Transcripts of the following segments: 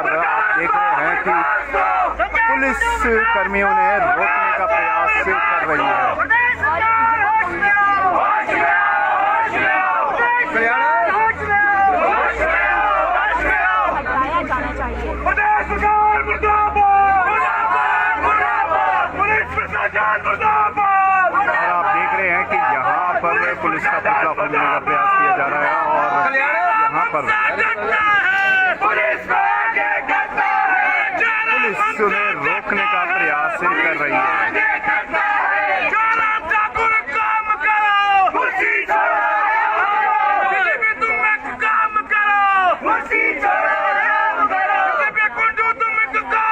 आप देख रहे हैं कि पुलिस कर्मियों ने रोकने का प्रयास कर रही है। और आप देख रहे हैं कि यहाँ पर पुलिस का पुतला फूंकने का प्रयास किया जा रहा है और यहाँ पर पुलिस उन्हें रोकने का प्रयास कर रही है।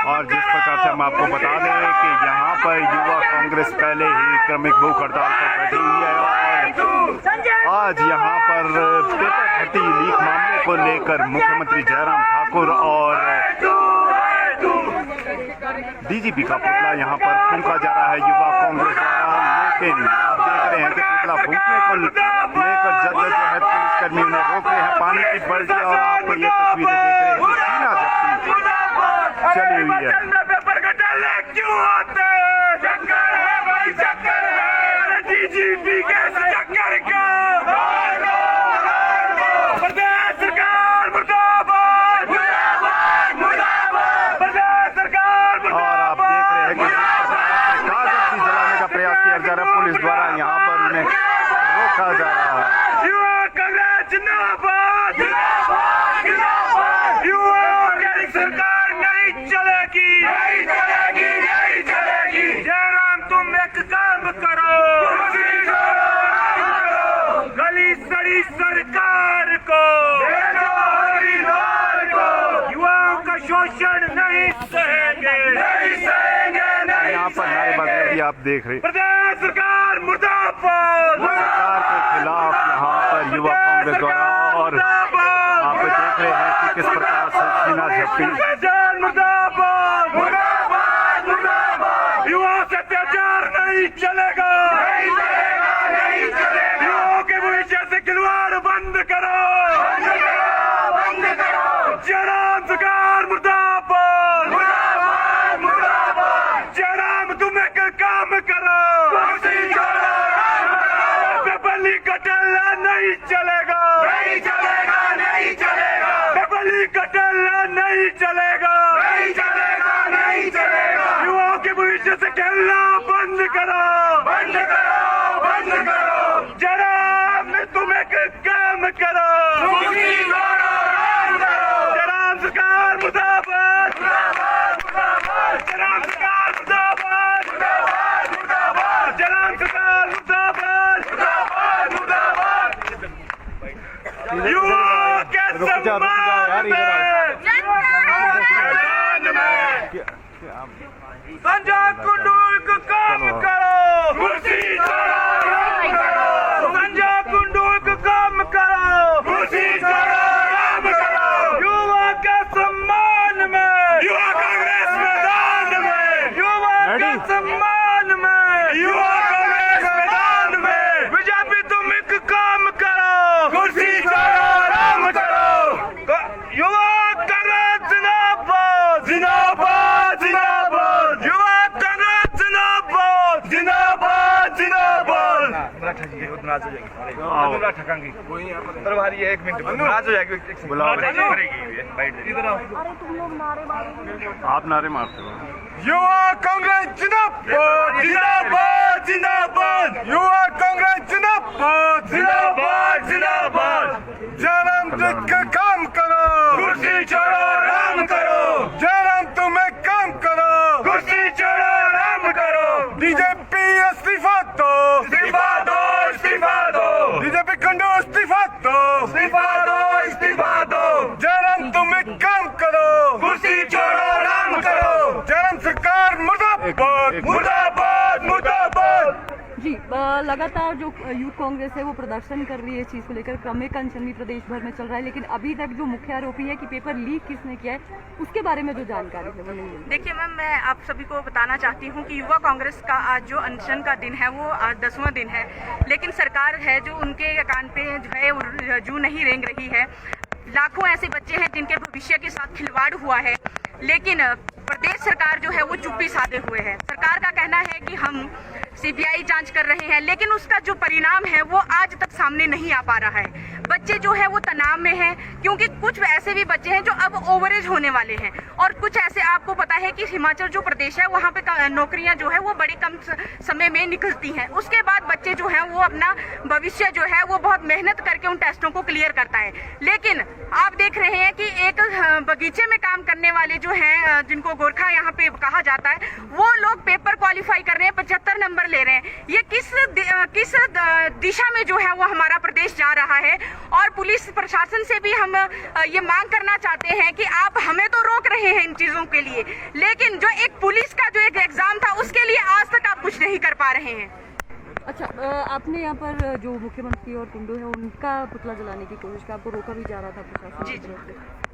और जिस प्रकार से हम आपको बता दें कि यहाँ पर युवा कांग्रेस पहले ही क्रमिक भूख हड़ताल पर बैठी हुई है और आज यहाँ पर पेपर भर्ती लीक मामले को लेकर मुख्यमंत्री जयराम ठाकुर और डीजीपी का पुतला यहाँ पर फूंका जा रहा है युवा कांग्रेस द्वारा। लेकिन आप देख रहे हैं कि पुतला फूंकने को लेकर जद्दोजहद पुलिसकर्मियों ने रोक रहे हैं, पानी की बाल्टी और आप ये तस्वीरें देख रहे हैं सीना जब्ती चली हुई है। क्यों आते चक्कर है भाई, चक्कर है डीजीपी के चक्कर का प्रदेश सरकार मुर्दाबाद, प्रदेश सरकार मुर्दाबाद। और आप देख रहे हैं कि कागज भी जलाने का प्रयास किया जा रहा है पुलिस द्वारा, यहाँ पर उन्हें रोका जा रहा है। युवा कांग्रेस जिंदाबाद, युवा सरकार नहीं चलेगी, नहीं चलेगी, नहीं चलेगी। जयराम तुम एक काम करो, गली सड़ी सरकार को, युवाओं का शोषण नहीं सहेंगे, नहीं सहेंगे, नहीं। यहाँ पर नारेबाजी भी आप देख रहे, प्रदेश सरकार मुर्दाबाद, सरकार के खिलाफ यहाँ पर युवा कांग्रेस द्वारा और आप देख रहे हैं कि किस प्रकार से सीना झपटी युवा से अत्याचार नहीं चलेगा, नहीं चलेगा, नहीं चलेगा। युवाओं के भविष्य से खिलवाड़ बंद करो, बंद करो। जयराम सरकार मुर्दाबाद, जयराम तुम एक काम करो, बली कटला नहीं चलेगा, नहीं चलेगा, नहीं चलेगा। बली कटला नहीं चलेगा, नहीं चलेगा, नहीं चलेगा। युवाओं के भविष्य से खेलना बंद करो, बंद करो, बंद करो। जयराम तुम एक काम करो, जयराम सरकार मुर्दाबाद, जयराम सरकार मुर्दाबाद, जयराम सरकार मुर्दाबाद, युवा के सम्मान में संजय कुंडू को काम करो, कुर्सी छोड़ो, काम करो। संजय कुंडू को काम करो, कुर्सी छोड़ो, काम करो। युवा के सम्मान में, युवा कांग्रेस मैदान में, युवा के सम्मान में, युवा कांग्रेस मैदान में। बीजेपी तुम एक काम करो, कुर्सी छोड़ो, काम करो। युवा कांग्रेस जिंदाबाद, जिंदाबाद, जिंदाबाद। युवा कांग्रेस जिंदाबाद, जिंदाबाद, जिंदाबाद। नाराज हो जाएगी, ठकांगी भारी है, 1 मिनट नाराज हो जाएगी, आप नारे मारते हो। युवा कांग्रेस जिंदाबाद, जिंदाबाद, जिंदाबाद। युवा कांग्रेस जिंदाबाद, जिंदाबाद, जिंदाबाद। जयराम का काम करो, कुर्सी छोड़ो, राम करो। जयराम तुम एक काम करो, कुर्सी छोड़ो, राम करो। बीजेपी इस्तीफा दो, इस्तीफा दो, इस्तीफा दो। बीजेपी कुंडू इस्तीफा दो, इस्तीफा दो, इस्तीफा दो। जयराम तुम एक काम करो, कुर्सी छोड़ो, राम करो। जयराम सरकार मुर्दाबाद, मुर्दाबाद, मुर्दाबाद। जी लगातार जो यूथ कांग्रेस है वो प्रदर्शन कर रही है इस चीज़ को लेकर, क्रमिक अनशन भी प्रदेश भर में चल रहा है, लेकिन अभी तक जो मुख्य आरोपी है कि पेपर लीक किसने किया है उसके बारे में जो जानकारी है वो नहीं मिली। देखिए मैम, मैं आप सभी को बताना चाहती हूँ कि युवा कांग्रेस का आज जो अनशन का दिन है वो आज 10वां दिन है, लेकिन सरकार है जो उनके कान पे जो है जू नहीं रेंग रही है। लाखों ऐसे बच्चे हैं जिनके भविष्य के साथ खिलवाड़ हुआ है, लेकिन प्रदेश सरकार जो है वो चुप्पी साधे हुए है। सरकार का कहना है कि हम सीबीआई जांच कर रहे हैं, लेकिन उसका जो परिणाम है वो आज तक सामने नहीं आ पा रहा है। बच्चे जो है वो तनाव में हैं, क्योंकि कुछ ऐसे भी बच्चे हैं जो अब ओवरेज होने वाले हैं, और कुछ ऐसे आपको पता है कि हिमाचल जो प्रदेश है वहाँ पे नौकरियां जो है वो बड़ी कम समय में निकलती हैं। उसके बाद बच्चे जो है वो अपना भविष्य जो है वो बहुत मेहनत करके उन टेस्टों को क्लियर करता है। लेकिन आप देख रहे हैं कि एक बगीचे में काम करने वाले जो हैं, जिनको गोरखा यहाँ पे कहा जाता है, वो लोग पेपर क्वालिफाई कर रहे हैं, 75 नंबर ले रहे हैं। ये किस दिशा में जो है वो हमारा प्रदेश जा रहा है। और पुलिस प्रशासन से भी हम ये मांग करना चाहते हैं कि आप हमें तो रोक रहे हैं इन चीजों के लिए, लेकिन जो एक पुलिस का जो एक एग्जाम था उसके लिए आज तक आप कुछ नहीं कर पा रहे हैं। अच्छा, आपने यहाँ पर जो मुख्यमंत्री और कुंडू है उनका पुतला जलाने की कोशिश की, आपको रोका भी जा रहा था प्रशासन की तरफ से।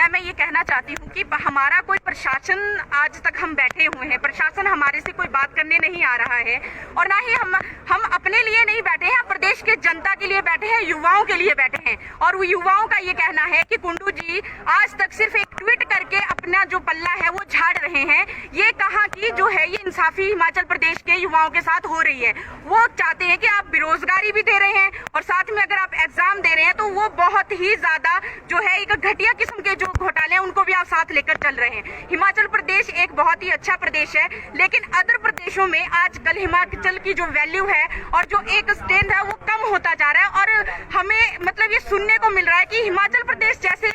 मैं ये कहना चाहती हूँ कि हमारा कोई प्रशासन, आज तक हम बैठे हुए हैं, प्रशासन हमारे से कोई बात करने नहीं आ रहा है, और ना ही हम अपने लिए नहीं बैठे हैं, प्रदेश के जनता के लिए बैठे हैं, युवाओं के लिए बैठे हैं। और वो युवाओं का ये कहना है कि कुंडू जी आज तक सिर्फ एक ट्वीट करके अपना जो पल्ला है वो झाड़ रहे हैं। ये कहा कि जो है ये इंसाफी हिमाचल प्रदेश के युवाओं के साथ हो रही है। वो चाहते हैं कि आप बेरोजगारी भी दे रहे हैं और साथ में अगर आप एग्जाम दे रहे हैं तो वो बहुत ही ज्यादा जो है एक घटिया किस्म के घोटाले हैं उनको भी आप साथ लेकर चल रहे हैं। हिमाचल प्रदेश एक बहुत ही अच्छा प्रदेश है, लेकिन अदर प्रदेशों में आजकल हिमाचल की जो वैल्यू है और जो एक स्टैंड है वो कम होता जा रहा है। और हमें मतलब ये सुनने को मिल रहा है कि हिमाचल प्रदेश जैसे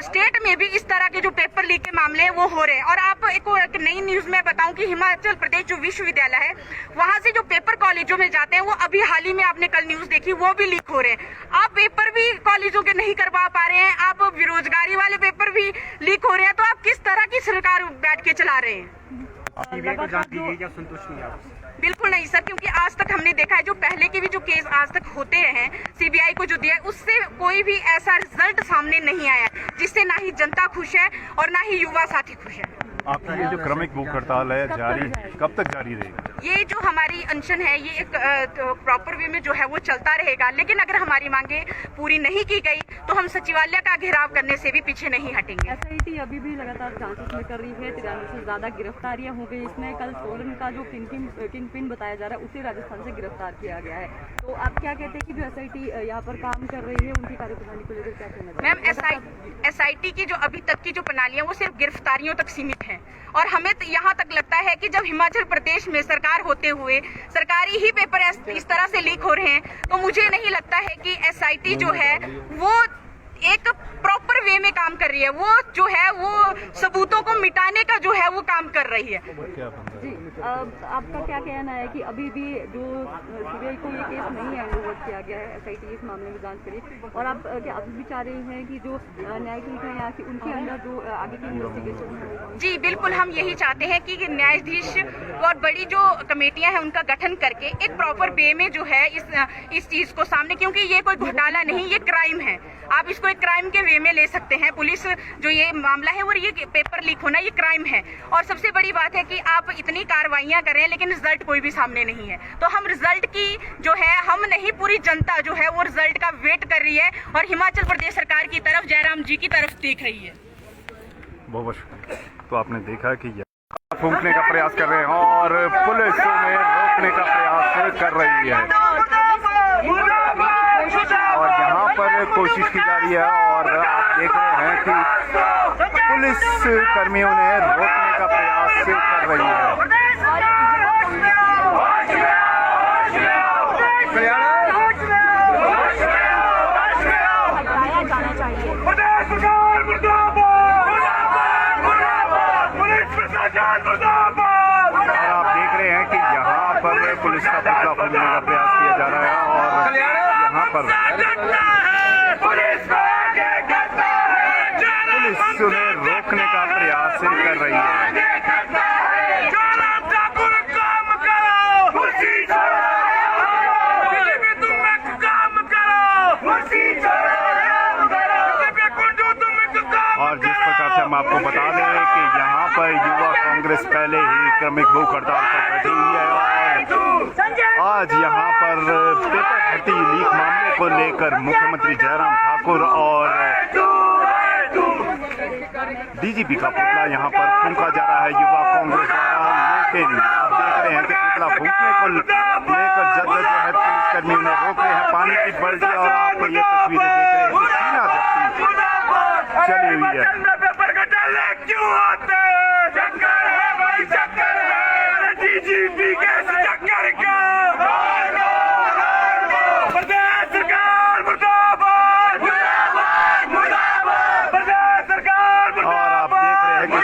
स्टेट में भी इस तरह के जो पेपर लीक के मामले हैं वो हो रहे हैं। और आप एक नई न्यूज में बताऊं कि हिमाचल प्रदेश जो विश्वविद्यालय है वहां से जो पेपर कॉलेजों में जाते हैं वो अभी हाल ही में आपने कल न्यूज देखी वो भी लीक हो रहे हैं। आप पेपर भी कॉलेजों के नहीं करवा पा रहे हैं, आप बेरोजगारी वाले पेपर भी लीक हो रहे हैं, तो आप किस तरह की सरकार बैठ के चला रहे हैं? सीबीआई को जांच दी गई, क्या संतुष्ट नहीं आप? बिल्कुल नहीं सर, क्योंकि आज तक हमने देखा है जो पहले के भी जो केस आज तक होते हैं सीबीआई को जो दिया है उससे कोई भी ऐसा रिजल्ट सामने नहीं आया जिससे ना ही जनता खुश है और ना ही युवा साथी खुश है। आपकी ये जो क्रमिक भूख हड़ताल है जारी कब तक जारी रहेगी? ये जो हमारी अनशन है ये एक प्रॉपर वे में जो है वो चलता रहेगा, लेकिन अगर हमारी मांगे पूरी नहीं की गई तो हम सचिवालय का घेराव करने से भी पीछे नहीं हटेंगे। एसआईटी अभी भी लगातार जांच इसमें कर रही है, 93 से ज्यादा गिरफ्तारियां हो गई। इसमें कल सोलन का जो किंग पिन बताया जा रहा है उसे राजस्थान से गिरफ्तार किया गया है। तो आप क्या कहते हैं कि जो एसआईटी यहाँ पर काम कर रही है उनकी कार्यप्रणाली को लेकर क्या कहना चाहिए? मैम, एसआईटी की जो अभी तक की जो प्रणालियां वो सिर्फ गिरफ्तारियों तक सीमित है, और हमें यहाँ तक लगता है कि जब हिमाचल प्रदेश में सरकार होते हुए सरकारी ही पेपर इस तरह से लीक हो रहे हैं तो मुझे नहीं लगता है कि एसआईटी जो है वो एक प्रॉपर वे में काम कर रही है। वो जो है वो सबूतों को मिटाने का जो है वो काम कर रही है। जी, आपका क्या कहना है कि अभी भी जो सीबीआई को ये केस नहीं हैंडओवर किया गया है, एसआईटी इस मामले में जांच करिए, और आप क्या अभी भी चाह रहे हैं कि जो न्यायाधीश है यहाँ की उनके अंदर जो आगे की इन्वेस्टिगेशन है? जी बिल्कुल, हम यही चाहते हैं कि न्यायाधीश और बड़ी जो कमेटियां हैं उनका गठन करके एक प्रॉपर वे में जो है इस चीज को सामने, क्योंकि ये कोई घोटाला नहीं, ये क्राइम है, आप इसको एक क्राइम के वे में ले सकते हैं। पुलिस जो ये मामला है और ये पेपर लीक होना ये क्राइम है। और सबसे बड़ी बात है कि आप इतनी कार्रवाइयां करें लेकिन रिजल्ट कोई भी सामने नहीं है, तो हम रिजल्ट की जो है हम नहीं पूरी जनता जो है वो रिजल्ट का वेट कर रही है और हिमाचल प्रदेश सरकार की तरफ, जयराम जी की तरफ देख रही है। बहुत शुक्रिया। तो आपने देखा कि फूंकने का प्रयास कर रहे हैं और पुलिस उन्हें रोकने का प्रयास कर रही है, और यहाँ पर कोशिश की जा रही है, और आप देख रहे हैं कि पुलिस कर्मियों ने रोकने का प्रयास कर रही है। और आप देख रहे हैं कि यहाँ पर पुलिस का पुतला फूंकने का प्रयास किया जा रहा है, और यहाँ पर पुलिस उन्हें रोकने का प्रयास कर रही है। और जिस प्रकार से हम आपको बता दें कि यहाँ पर युवा कांग्रेस पहले ही क्रमिक भूख हड़ताल पर बैठी हुई है, और आज यहाँ पर पेपर भर्ती लीक मामले को लेकर मुख्यमंत्री जयराम ठाकुर और डीजीपी का पुतला यहाँ पर फूंका जा रहा है युवा कांग्रेस द्वारा, लेकिन आप देख रहे हैं कि पुतला फूंकने को लेकर जगह जो है पुलिसकर्मियों ने रोक रहे हैं, पानी की बाल्टी, और आप ये तस्वीरें देख रहे हैं कि सीना जब्ती चली हुई है। पेपर घोटाले क्यों आते हैं? चक्कर है भाई, चक्कर है डीजीपी के चक्कर का। प्रदेश सरकार मुर्दाबाद, मुर्दाबाद, मुर्दाबाद, प्रदेश सरकार और आप देख रहे हैं कि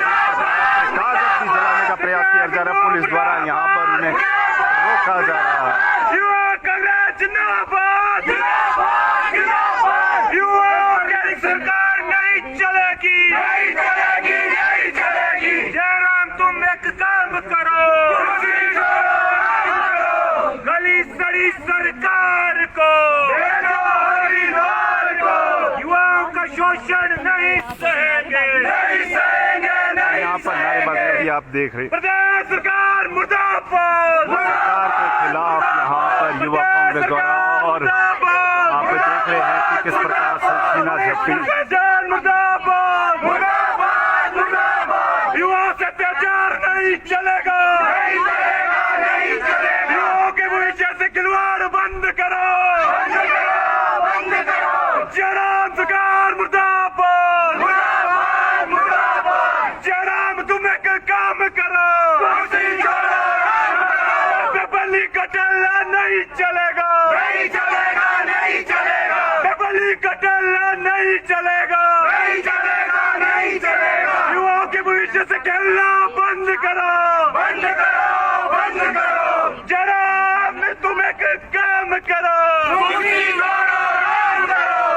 कागज जलाने का प्रयास किया जा रहा है, पुलिस द्वारा यहाँ पर उन्हें रोका जा रहा है। युवा कांग्रेस जिंदाबाद, जिंदाबाद, जिंदाबाद। युवा की सरकार नहीं चलेगी, नहीं चलेगी, नहीं चलेगी। जयराम तुम एक काम करो, गली सड़ी सरकार को, युवाओं का शोषण नहीं सहेंगे, नहीं सहेंगे, नहीं। यहाँ पर नारेबाजी भी आप देख रहे हैं, प्रदेश सरकार मुर्दाबाद, सरकार के खिलाफ यहाँ पर युवा कांग्रेस द्वारा, और आप देख रहे हैं कि किस प्रकार से सीना झपटी। अत्याचार मुर्दाबाद, मुर्दाबाद, मुर्दाबाद। युवाओं से अत्याचार नहीं चलेगा, नहीं चलेगा, नहीं चलेगा। युवाओं के भविष्य से खिलवाड़ बंद करो, बंद करो, बंद करो। जयराम सरकार मुर्दाबाद, मुर्दाबाद, मुर्दाबाद। जयराम तुम एक काम करो, पेपली कटल्ला नहीं चलेगा, नहीं चलेगा, नहीं चलेगा। पेपली कटल्ला नहीं चलेगा, नहीं चलेगा, नहीं चलेगा। युवाओं के भविष्य से खेलना बंद करो, बंद करो, बंद करो। जयराम तुम एक काम करो,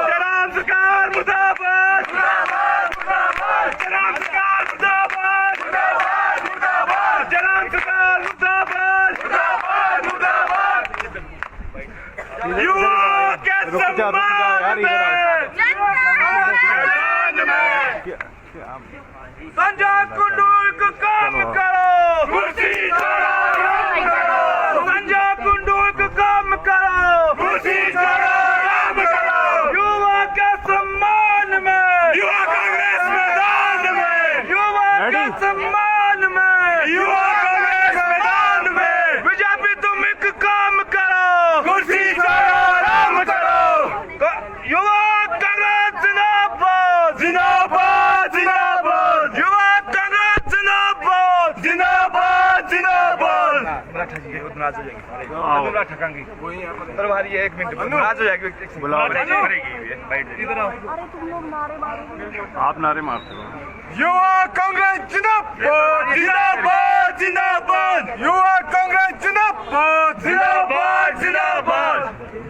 जयराम सरकार मुर्दाबाद, मुर्दाबाद, मुर्दाबाद। जयराम सरकार मुर्दाबाद, मुर्दाबाद, मुर्दाबाद। जयराम सरकार मुर्दाबाद, मुर्दाबाद, मुर्दाबाद। युवा के सम्मान में, संजय कुंडू को काम करो, कुर्सी छोड़ो, राम करो। संजय कुंडू को काम करो, कुर्सी छोड़ो, राम करो। युवा के सम्मान में, युवा कांग्रेस मैदान में, युवा के सम्मान में, युवा कांग्रेस मैदान में। बीजेपी तुम एक काम करो, कुर्सी छोड़ो, राम करो। युवा कांग्रेस जिंदाबाद, जिंदाबाद, जिंदाबाद। युवा कांग्रेस जिंदाबाद, जिंदाबाद, जिंदाबाद। नाराज हो जाएंगे, ठकांगी तरवारी है, 1 मिनट नाराज हो जाएगी, बुलाओ, इधर आओ। आप नारे मारते हो। युवा कांग्रेस जिंदाबाद, जिंदाबाद, जिंदाबाद। युवा कांग्रेस जिंदाबाद, जिंदाबाद, जिंदाबाद।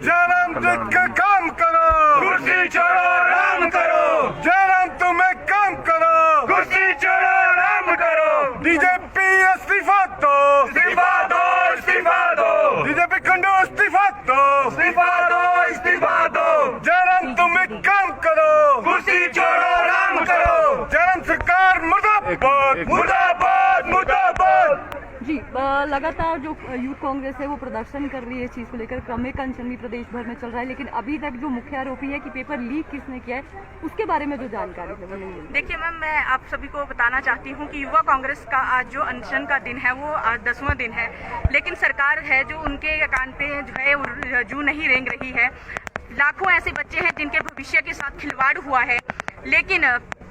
जयराम तुम काम करो, कुर्सी छोड़ो, राम करो। जयराम तुम एक काम करो, कुर्सी छोड़ो, राम करो। बीजेपी इस्तीफा दो, इस्तीफा दो, इस्तीफा दो। बीजेपी कुंडू इस्तीफा दो, इस्तीफा दो, इस्तीफा दो। जयराम तुम एक काम करो, कुर्सी छोड़ो, राम करो। जयराम सरकार मुर्दाबाद, मुर्दाबाद, मुर्दाबाद। जी लगातार जो यूथ कांग्रेस है वो प्रदर्शन कर रही है, इस चीज़ को लेकर क्रमिक अनशन भी प्रदेश भर में चल रहा है, लेकिन अभी तक जो मुख्य आरोपी है कि पेपर लीक किसने किया है उसके बारे में जो जानकारी है वो नहीं मिली। देखिए मैम, मैं आप सभी को बताना चाहती हूँ कि युवा कांग्रेस का आज जो अनशन का दिन है वो आज 10वां दिन है, लेकिन सरकार है जो उनके कान पे जो है जू नहीं रेंग रही है। लाखों ऐसे बच्चे हैं जिनके भविष्य के साथ खिलवाड़ हुआ है, लेकिन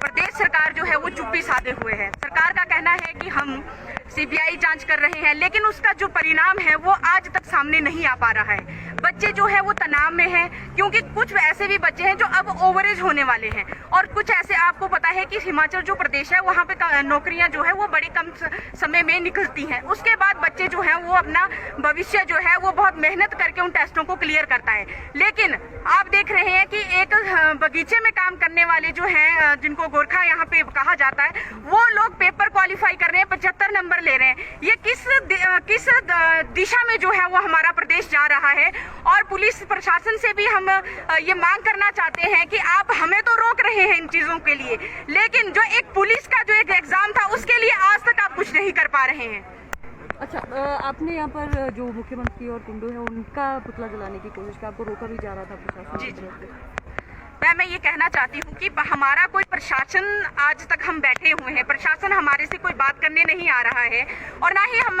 प्रदेश सरकार जो है वो चुप्पी साधे हुए है। सरकार का कहना है कि हम सीबीआई जांच कर रहे हैं, लेकिन उसका जो परिणाम है वो आज तक सामने नहीं आ पा रहा है। बच्चे जो है वो तनाव में हैं, क्योंकि कुछ ऐसे भी बच्चे हैं जो अब ओवरेज होने वाले हैं, और कुछ ऐसे आपको पता है कि हिमाचल जो प्रदेश है वहाँ पे नौकरियां जो है वो बड़ी कम समय में निकलती हैं। उसके बाद बच्चे जो हैं वो अपना भविष्य जो है वो बहुत मेहनत करके उन टेस्टों को क्लियर करता है। लेकिन आप देख रहे हैं कि एक बगीचे में काम करने वाले जो हैं, जिनको गोरखा यहाँ पे कहा जाता है, वो लोग पेपर क्वालिफाई कर रहे हैं, 75 नंबर ले रहे हैं। ये किस दिशा में जो है वो हमारा प्रदेश जा रहा है। और पुलिस प्रशासन से भी हम ये मांग करना चाहते हैं कि आप हमें तो रोक रहे हैं इन चीजों के लिए, लेकिन जो एक पुलिस का जो एक एग्जाम था उसके लिए आज तक आप कुछ नहीं कर पा रहे हैं। अच्छा, आपने यहाँ पर जो मुख्यमंत्री और कुंडू है उनका पुतला जलाने की कोशिश की, आपको रोका भी जा रहा था प्रशासन की तरफ से। मैं ये कहना चाहती हूँ कि हमारा कोई प्रशासन आज तक हम बैठे हुए हैं, प्रशासन हमारे से कोई बात करने नहीं आ रहा है और ना ही हम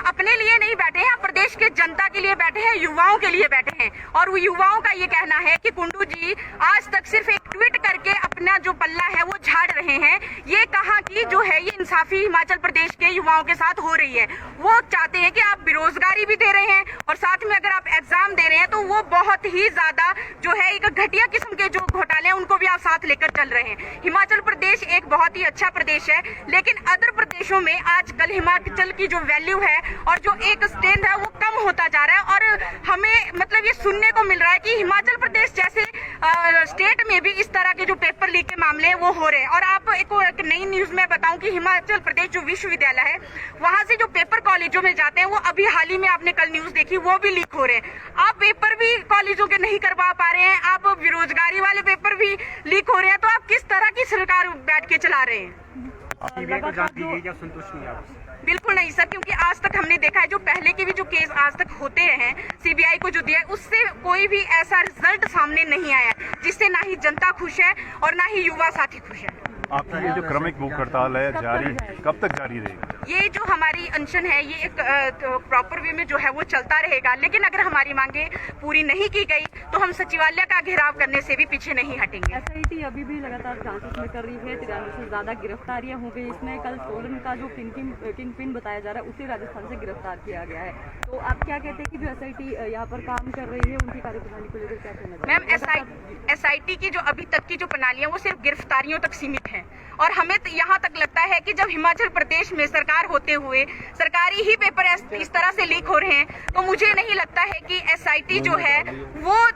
अपने लिए नहीं बैठे हैं, प्रदेश के जनता के लिए बैठे हैं, युवाओं के लिए बैठे हैं। और वो युवाओं का ये कहना है कि कुंडू जी आज तक सिर्फ एक ट्वीट करके अपना जो पल्ला है वो झाड़ रहे हैं। ये कहा कि जो है ये इंसाफी हिमाचल प्रदेश के युवाओं के साथ हो रही है। वो चाहते हैं कि आप बेरोजगारी भी दे रहे हैं और साथ में अगर आप एग्जाम दे रहे हैं तो वो बहुत ही ज्यादा जो है एक घटिया किस्म के जो घोटाले हैं उनको भी आप साथ लेकर चल रहे हैं। हिमाचल प्रदेश एक बहुत ही अच्छा प्रदेश है, लेकिन अदर प्रदेशों में आजकल हिमाचल की जो वैल्यू है और जो एक स्टैंड है वो कम होता जा रहा है और हमें मतलब ये सुनने को मिल रहा है कि हिमाचल प्रदेश जैसे स्टेट में भी इस तरह के जो पेपर लीक के मामले हैं वो हो रहे हैं। और आप एक नई न्यूज में बताऊं कि हिमाचल प्रदेश जो विश्वविद्यालय है वहां से जो पेपर कॉलेजों में जाते हैं वो अभी हाल ही में आपने कल न्यूज देखी वो भी लीक हो रहे हैं। आप पेपर भी कॉलेजों के नहीं करवा पा रहे हैं, आप बेरोजगारी वाले पेपर भी लीक हो रहे हैं, तो आप किस तरह की सरकार बैठ के चला रहे हैं? सीबीआई को जांच दी गई, क्या संतुष्ट नहीं आप? बिल्कुल नहीं सर, क्योंकि आज तक हमने देखा है जो पहले के भी जो केस आज तक होते रहे हैं सीबीआई को जो दिया है उससे कोई भी ऐसा रिजल्ट सामने नहीं आया जिससे ना ही जनता खुश है और ना ही युवा साथी खुश है। आपकी ये जो क्रमिक भूख हड़ताल है जारी कब तक जारी रहेगी? ये जो हमारी अनशन है ये एक प्रॉपर वे में जो है वो चलता रहेगा, लेकिन अगर हमारी मांगे पूरी नहीं की गई तो हम सचिवालय का घेराव करने से भी पीछे नहीं हटेंगे। एसआईटी अभी भी लगातार जांच में कर रही है, 93 से ज्यादा गिरफ्तारियां हो गई। इसमें कल सोलन का जो किंग पिन बताया जा रहा है उसे राजस्थान से गिरफ्तार किया गया है। तो आप क्या कहते हैं कि जो एसआईटी यहाँ पर काम कर रही है उनकी कार्यप्रणाली को लेकर क्या कहना? मैम एसआईटी की जो अभी तक की जो प्रणाली है वो सिर्फ गिरफ्तारियों तक सीमित है और हमें तो यहाँ तक लगता है कि जब हिमाचल प्रदेश में सरकार होते हुए सरकारी ही पेपर इस तरह से लीक हो रहे हैं तो मुझे नहीं लगता है कि एसआईटी जो है वो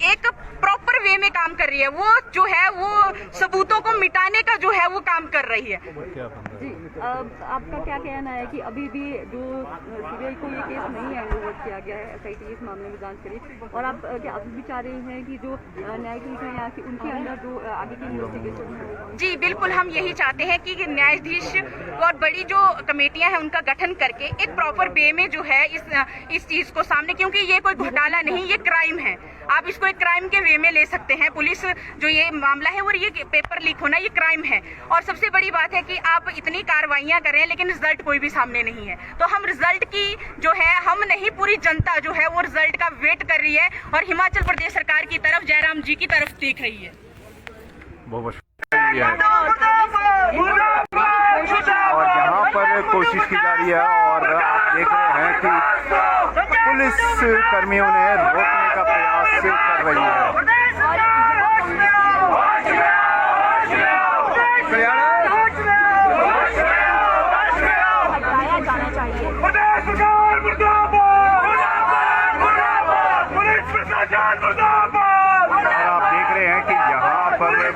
एक प्रॉपर वे में काम कर रही है। वो जो है वो सबूतों को मिटाने का जो है वो काम कर रही है। जी, आपका क्या कहना है कि अभी भी जो सीबीआई को ये केस नहीं हैंडओवर किया गया है, एसआईटी इस मामले में जांच करी और आप क्या अभी भी चाह रहे हैं कि जो न्यायाधीश है यहाँ की उनके अंदर जो आगे की इन्वेस्टिगेशन है? जी बिल्कुल, हम यही चाहते हैं कि न्यायाधीश और बड़ी जो कमेटियां हैं उनका गठन करके एक प्रॉपर वे में जो है इस चीज को सामने, क्योंकि ये कोई घोटाला नहीं, ये क्राइम है। आप इसको एक क्राइम के वे में ले सकते हैं। पुलिस जो ये मामला है और ये पेपर लीक होना ये क्राइम है और सबसे बड़ी बात है कि आप इतनी कार्रवाइयां करें लेकिन रिजल्ट कोई भी सामने नहीं है। तो हम रिजल्ट की जो है हम नहीं पूरी जनता जो है वो रिजल्ट का वेट कर रही है और हिमाचल प्रदेश सरकार की तरफ जयराम जी की तरफ देख रही है। बहुत और यहाँ पर कोशिश की जा रही है और आप देख रहे हैं कि पुलिस कर्मियों ने रोकने का प्रयास कर रही है।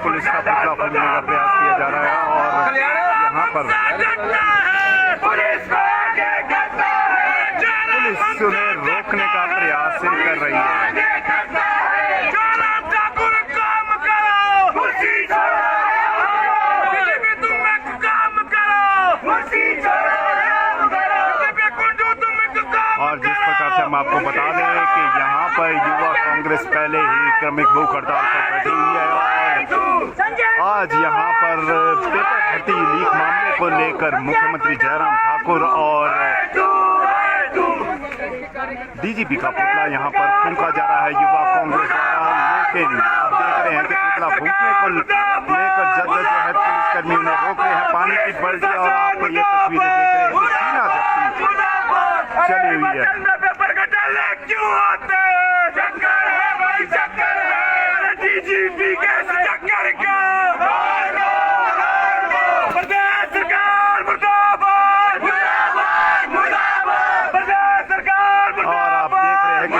पुलिस का पुतला फूंकने का प्रयास किया जा रहा है और यहाँ पर पुलिस उन्हें रोकने का प्रयास कर रही है। और जिस प्रकार से हम आपको बता दें कि यहाँ पर युवा कांग्रेस पहले ही क्रमिक भूख हड़ताल पर बैठी हुई है और आज यहाँ पर पेपर भर्ती लीक मामले को लेकर मुख्यमंत्री जयराम ठाकुर और डीजीपी का पुतला यहाँ पर फूंका जा रहा है युवा कांग्रेस द्वारा। लेकिन आप देख रहे हैं कि पुतला फूंकने को लेकर जब जो है पुलिसकर्मी उन्हें रोक रहे हैं, पानी की बाल्टी और आप ये तस्वीरें देख रहे हैं सीना झपटी चली हुई है। क्यों आते चक्कर है भाई, चक्कर है डीजीपी के चक्कर का प्रदेश सरकार मुर्दाबाद, प्रदेश सरकार मुर्दाबाद। और आप देख रहे हैं कि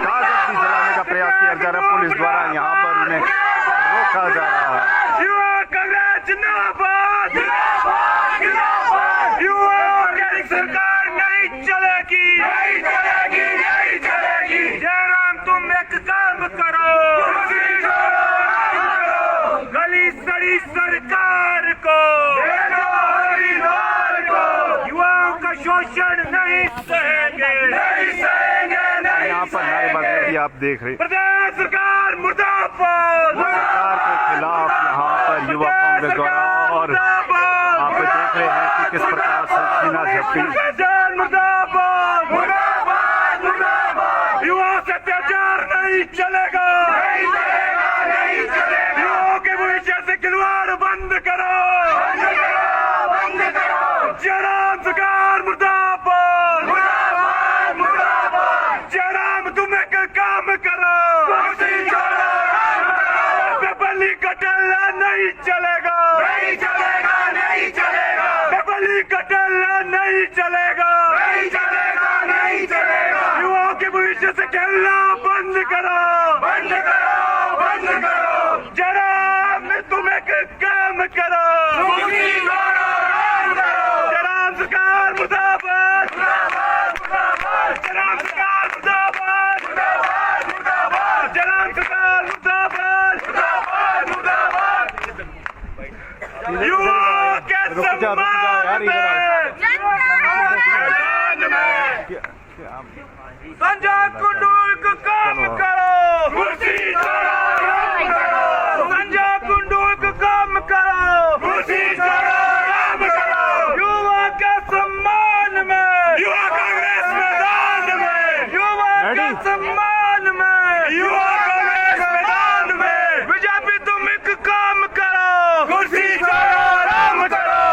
कागज भी जलाने का प्रयास किया जा रहा है पुलिस द्वारा, यहाँ पर उन्हें रोका जा रहा है। युवा कांग्रेस जिंदाबाद, युवा सरकार नहीं चलेगी, नहीं चलेगी, नहीं चलेगी। जयराम तुम एक काम करो, गली सड़ी सरकार को युवाओं का शोषण नहीं सहेंगे, नहीं सहेंगे। यहाँ पर नारेबाजी आप देख रहे प्रदेश सरकार मुर्दाबाद, सरकार के खिलाफ यहाँ पर युवा कांग्रेस द्वारा और यहाँ पे देख रहे हैं कि किस प्रकार से सीना झपटी मुर्दाबाद, मुर्दाबाद, मुर्दाबाद। युवा से अत्याचार नहीं चलेगा, नहीं चलेगा, नहीं चलेगा। युवाओं के भविष्य से खिलवाड़ बंद करो, बंद करो, बंद करो। जयराम सरकार मुर्दाबाद, मुर्दाबाद, मुर्दाबाद। जयराम तुम एक काम करो, कुर्सी छोड़ो, काम करो। बेबली का टल्ला नहीं चलेगा, नहीं चलेगा, नहीं चलेगा। बेबली का टल्ला नहीं चलेगा, नहीं चलेगा, नहीं चलेगा। युवाओं के भविष्य से खेलना बंद करो, बंद करो, बंद करो। जयराम तुम एक काम करो, कुर्सी छोड़ो, काम करो। जयराम सरकार मुर्दाबाद, मुर्दाबाद, मुर्दाबाद। जयराम सरकार मुर्दाबाद, मुर्दाबाद, मुर्दाबाद। जयराम सरकार मुर्दाबाद, मुर्दाबाद, मुर्दाबाद। युवा के सम्मान में, सम्मान में संजय कुंडू को काम करो, कुर्सी छोड़ो, काम करो। संजय कुंडू को काम करो, कुर्सी छोड़ो, काम करो। युवा के सम्मान में, युवा कांग्रेस मैदान में, युवा के सम्मान में, युवा कांग्रेस मैदान में। बीजेपी तुम एक काम करो, कुर्सी छोड़ो, काम करो।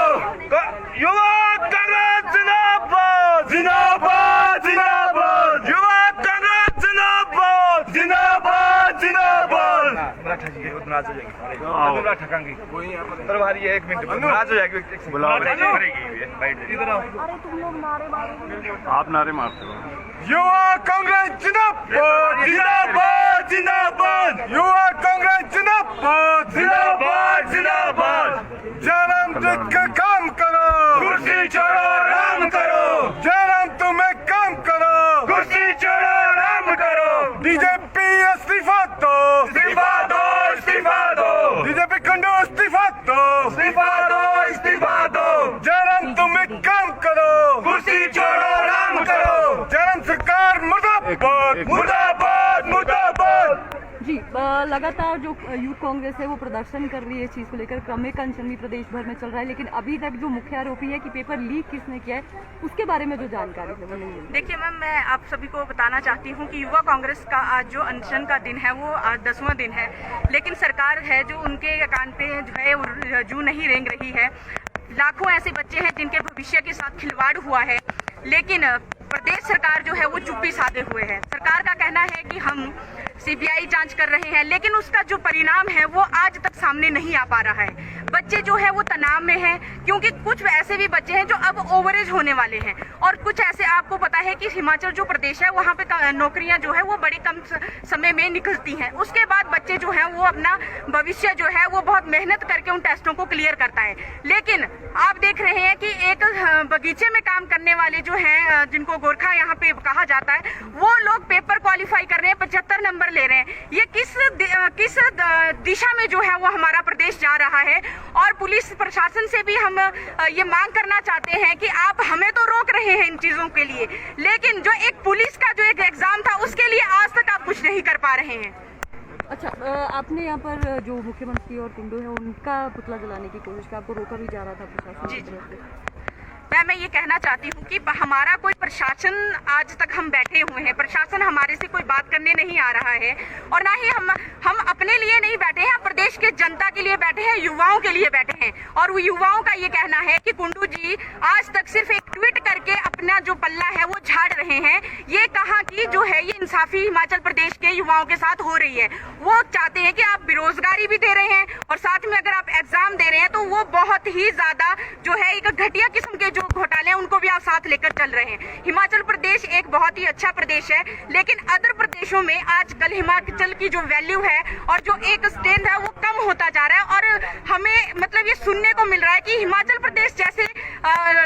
युवा कांग्रेस जिंदाबाद, जिंदाबाद, जिंदाबाद। युवा कांग्रेस जिंदाबाद, जिंदाबाद, जिंदाबाद। नाराज हो जाएगी, ठकांगी तरवारी है। 1 मिनट नाराज हो जाएगी, बुलाओ। इधर आओ। आप नारे मारते हो। युवा कांग्रेस जिंदाबाद, जिंदाबाद, जिंदाबाद। युवा कांग्रेस जिंदाबाद, जिंदाबाद, जिंदाबाद। जयराम का काम करो, कुर्सी छोड़ो, राम करो। जयराम तुम एक काम करो, कुर्सी छोड़ो, राम करो। बीजेपी इस्तीफा दो, इस्तीफा दो, इस्तीफा दो। बीजेपी कुंडू इस्तीफा दो, इस्तीफा दो, इस्तीफा दो। जयराम तुम एक काम करो, कुर्सी छोड़ो, राम करो। जयराम सरकार मुर्दाबाद, मुर्दाबाद, मुर्दाबाद। जी लगातार जो यूथ कांग्रेस है वो प्रदर्शन कर रही है इस चीज़ को लेकर। क्रमिक अनशन भी प्रदेश भर में चल रहा है, लेकिन अभी तक जो मुख्य आरोपी है कि पेपर लीक किसने किया है उसके बारे में जो जानकारी है वो नहीं मिली। देखिए मैम, मैं आप सभी को बताना चाहती हूँ कि युवा कांग्रेस का आज जो अनशन का दिन है वो आज 10वां दिन है, लेकिन सरकार है जो उनके कान पे जो है जू नहीं रेंग रही है। लाखों ऐसे बच्चे हैं जिनके भविष्य के साथ खिलवाड़ हुआ है, लेकिन प्रदेश सरकार जो है वो चुप्पी साधे हुए है। सरकार का कहना है कि हम सीबीआई जांच कर रहे हैं, लेकिन उसका जो परिणाम है वो आज तक सामने नहीं आ पा रहा है। बच्चे जो है वो तनाव में हैं, क्योंकि कुछ ऐसे भी बच्चे हैं जो अब ओवरेज होने वाले हैं, और कुछ ऐसे आपको पता है कि हिमाचल जो प्रदेश है वहाँ पे नौकरियां जो है वो बड़ी कम समय में निकलती हैं। उसके बाद बच्चे जो है वो अपना भविष्य जो है वो बहुत मेहनत करके उन टेस्टों को क्लियर करता है। लेकिन आप देख रहे हैं कि एक बगीचे में काम करने वाले जो हैं, जिनको गोरखा यहाँ पे कहा जाता है, वो लोग पेपर क्वालिफाई कर रहे हैं, 75 नंबर ले रहे हैं। ये किस दिशा में जो है वो हमारा प्रदेश जा रहा है। और पुलिस प्रशासन से भी हम ये मांग करना चाहते हैं कि आप हमें तो रोक रहे हैं इन चीजों के लिए, लेकिन जो एक पुलिस का जो एक एग्जाम था उसके लिए आज तक आप कुछ नहीं कर पा रहे हैं। अच्छा, आपने यहाँ पर जो मुख्यमंत्री और कुंडू है उनका पुतला जलाने की कोशिश की, आपको रोका भी जा रहा था प्रशासन की तरफ से। मैं ये कहना चाहती हूँ कि हमारा कोई प्रशासन, आज तक हम बैठे हुए हैं, प्रशासन हमारे से कोई बात करने नहीं आ रहा है, और ना ही हम अपने लिए नहीं बैठे हैं, प्रदेश के जनता के लिए बैठे हैं, युवाओं के लिए बैठे हैं। और वो युवाओं का ये कहना है कि कुंडू जी आज तक सिर्फ एक ट्वीट करके अपना जो पल्ला है वो झाड़ रहे हैं। ये कहा कि जो है ये इंसाफी हिमाचल प्रदेश के युवाओं के साथ हो रही है। वो चाहते हैं कि आप बेरोजगारी भी दे रहे हैं और साथ में अगर आप एग्जाम दे रहे हैं तो वो बहुत ही ज्यादा जो है एक घटिया किस्म के जो घोटाले हैं उनको भी आप साथ लेकर चल रहे हैं। हिमाचल प्रदेश एक बहुत ही अच्छा प्रदेश है, लेकिन अदर प्रदेशों में आजकल हिमाचल की जो वैल्यू है और जो एक स्टैंड है वो कम होता जा रहा है। और हमें मतलब ये सुनने को मिल रहा है कि हिमाचल प्रदेश जैसे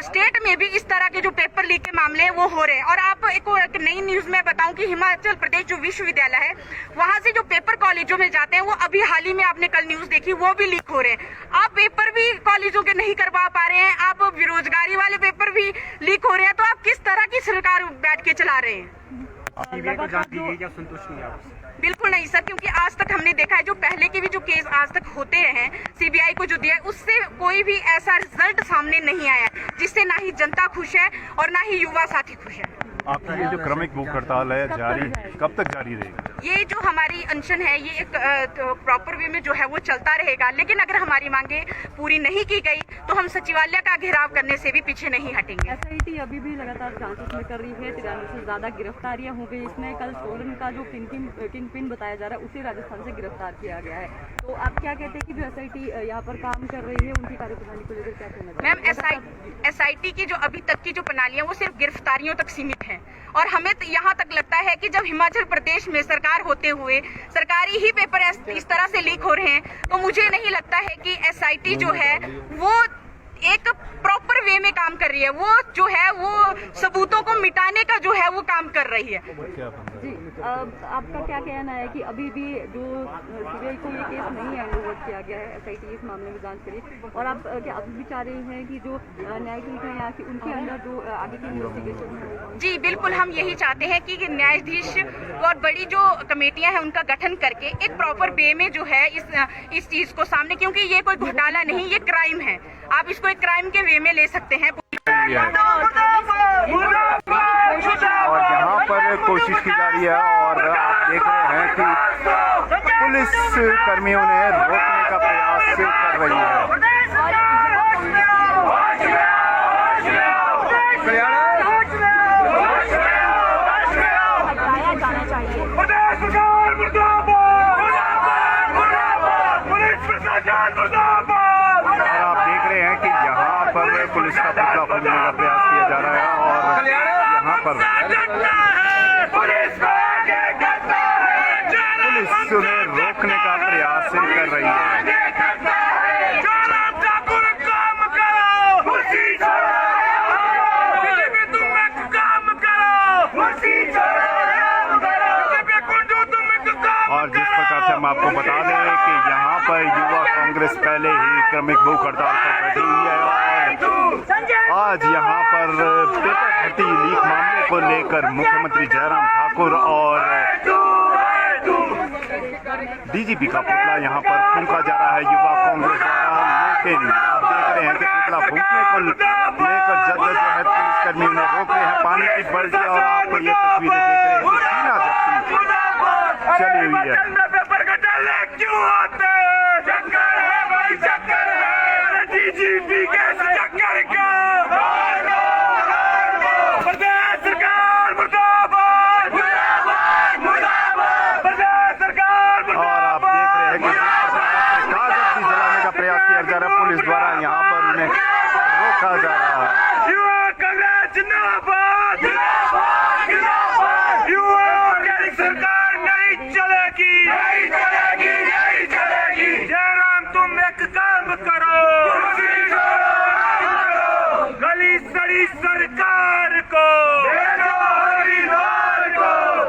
स्टेट में भी इस तरह के जो पेपर लीक के मामले हैं वो हो रहे हैं। और आप एक नई न्यूज में बताऊं कि हिमाचल प्रदेश जो विश्वविद्यालय है वहां से जो पेपर कॉलेजों में जाते हैं वो अभी हाल ही में आपने कल न्यूज देखी वो भी लीक हो रहे हैं। आप पेपर भी कॉलेजों के नहीं करवा पा रहे हैं, आप बेरोजगारी वाले पेपर भी लीक हो रहे हैं, तो आप किस तरह की सरकार बैठ के चला रहे हैं? सीबीआई को जांच दी गई, क्या संतुष्ट नहीं आप? बिल्कुल नहीं सर, क्योंकि आज तक हमने देखा है जो पहले के भी जो केस आज तक होते हैं सीबीआई को जो दिया है उससे कोई भी ऐसा रिजल्ट सामने नहीं आया जिससे ना ही जनता खुश है और ना ही युवा साथी खुश है। आपकी ये जो क्रमिक भूख हड़ताल है जारी कब तक जारी रहेगी? ये जो हमारी अनशन है ये एक प्रॉपर वे में जो है वो चलता रहेगा, लेकिन अगर हमारी मांगे पूरी नहीं की गई तो हम सचिवालय का घेराव करने से भी पीछे नहीं हटेंगे। एसआईटी अभी भी लगातार जांच इसमें कर रही है, 93 से ज्यादा गिरफ्तारियां हो गई। इसमें कल सोलन का जो किंग पिन बताया जा रहा है उसे राजस्थान से गिरफ्तार किया गया है। तो आप क्या कहते हैं कि जो एसआईटी यहाँ पर काम कर रही है उनकी कार्यप्रणाली को लेकर क्या कहना चाहिए? मैम, एसआईटी की जो अभी तक की जो प्रणालियां वो सिर्फ गिरफ्तारियों तक सीमित है और हमें तो यहाँ तक लगता है कि जब हिमाचल प्रदेश में सरकार होते हुए सरकारी ही पेपर इस तरह से लीक हो रहे हैं तो मुझे नहीं लगता है कि एसआईटी जो है वो एक प्रॉपर वे में काम कर रही है। वो जो है वो सबूतों को मिटाने का जो है वो काम कर रही है। जी, आपका क्या कहना है कि अभी भी जो सीबीआई को ये केस नहीं हैंडओवर किया गया है, एसआईटी इस मामले में जांच करी और आप क्या अभी भी चाह रहे हैं कि जो न्यायिक है यहाँ की उनके अंदर जो आगे की इन्वेस्टिगेशन है? जी बिल्कुल, हम यही चाहते हैं कि न्यायाधीश और बड़ी जो कमेटियां हैं उनका गठन करके एक प्रॉपर वे में जो है इस चीज को सामने, क्योंकि ये कोई घोटाला नहीं, ये क्राइम है, आप इसको एक क्राइम के वे में ले सकते हैं। और यहाँ पर कोशिश की जा रही है और आप देख रहे हैं कि पुलिस कर्मियों ने रोकने का प्रयास कर रही है। और आप देख रहे हैं कि यहाँ पर पुलिस का पुतला फूंकने का प्रयास किया जा रहा है और यहाँ पर पुलिस उन्हें रोकने का प्रयास कर रही है। और जिस प्रकार से हम आपको बता दें कि यहाँ पर युवा कांग्रेस पहले ही क्रमिक भूख हड़ताल पर बैठी हुई है और आज यहाँ पर पेपर भर्ती लीक मामले को लेकर मुख्यमंत्री जयराम ठाकुर और डीजीपी का पुतला यहाँ पर फूंका जा रहा है युवा कांग्रेस द्वारा, लेकिन आप देख रहे हैं कि पुतला फूंकने को लेकर जगह जो है पुलिसकर्मियों ने रोक रहे हैं, पानी की बाल्टी और आप ये तस्वीरें देख रहे हैं कि सीना जब्ती चली हुई है। पेपर घोटाले क्यों आते हैं? चक्कर है भाई, चक्कर है डीजीपी के चक्कर का। प्रदेश सरकार मुर्दाबाद, मुर्दाबाद, मुर्दाबाद, प्रदेश सरकार मुर्दाबाद। और आप देख रहे हैं कि कागज जलाने का प्रयास किया जा रहा है पुलिस द्वारा, यहाँ पर उन्हें रोका जा रहा है। युवा कांग्रेस जिंदाबाद, जिंदाबाद, जिंदाबाद। युवा सरकार नहीं चलेगी, नहीं चलेगी, नहीं चलेगी। जयराम तुम एक काम करो, गली सड़ी सरकार को,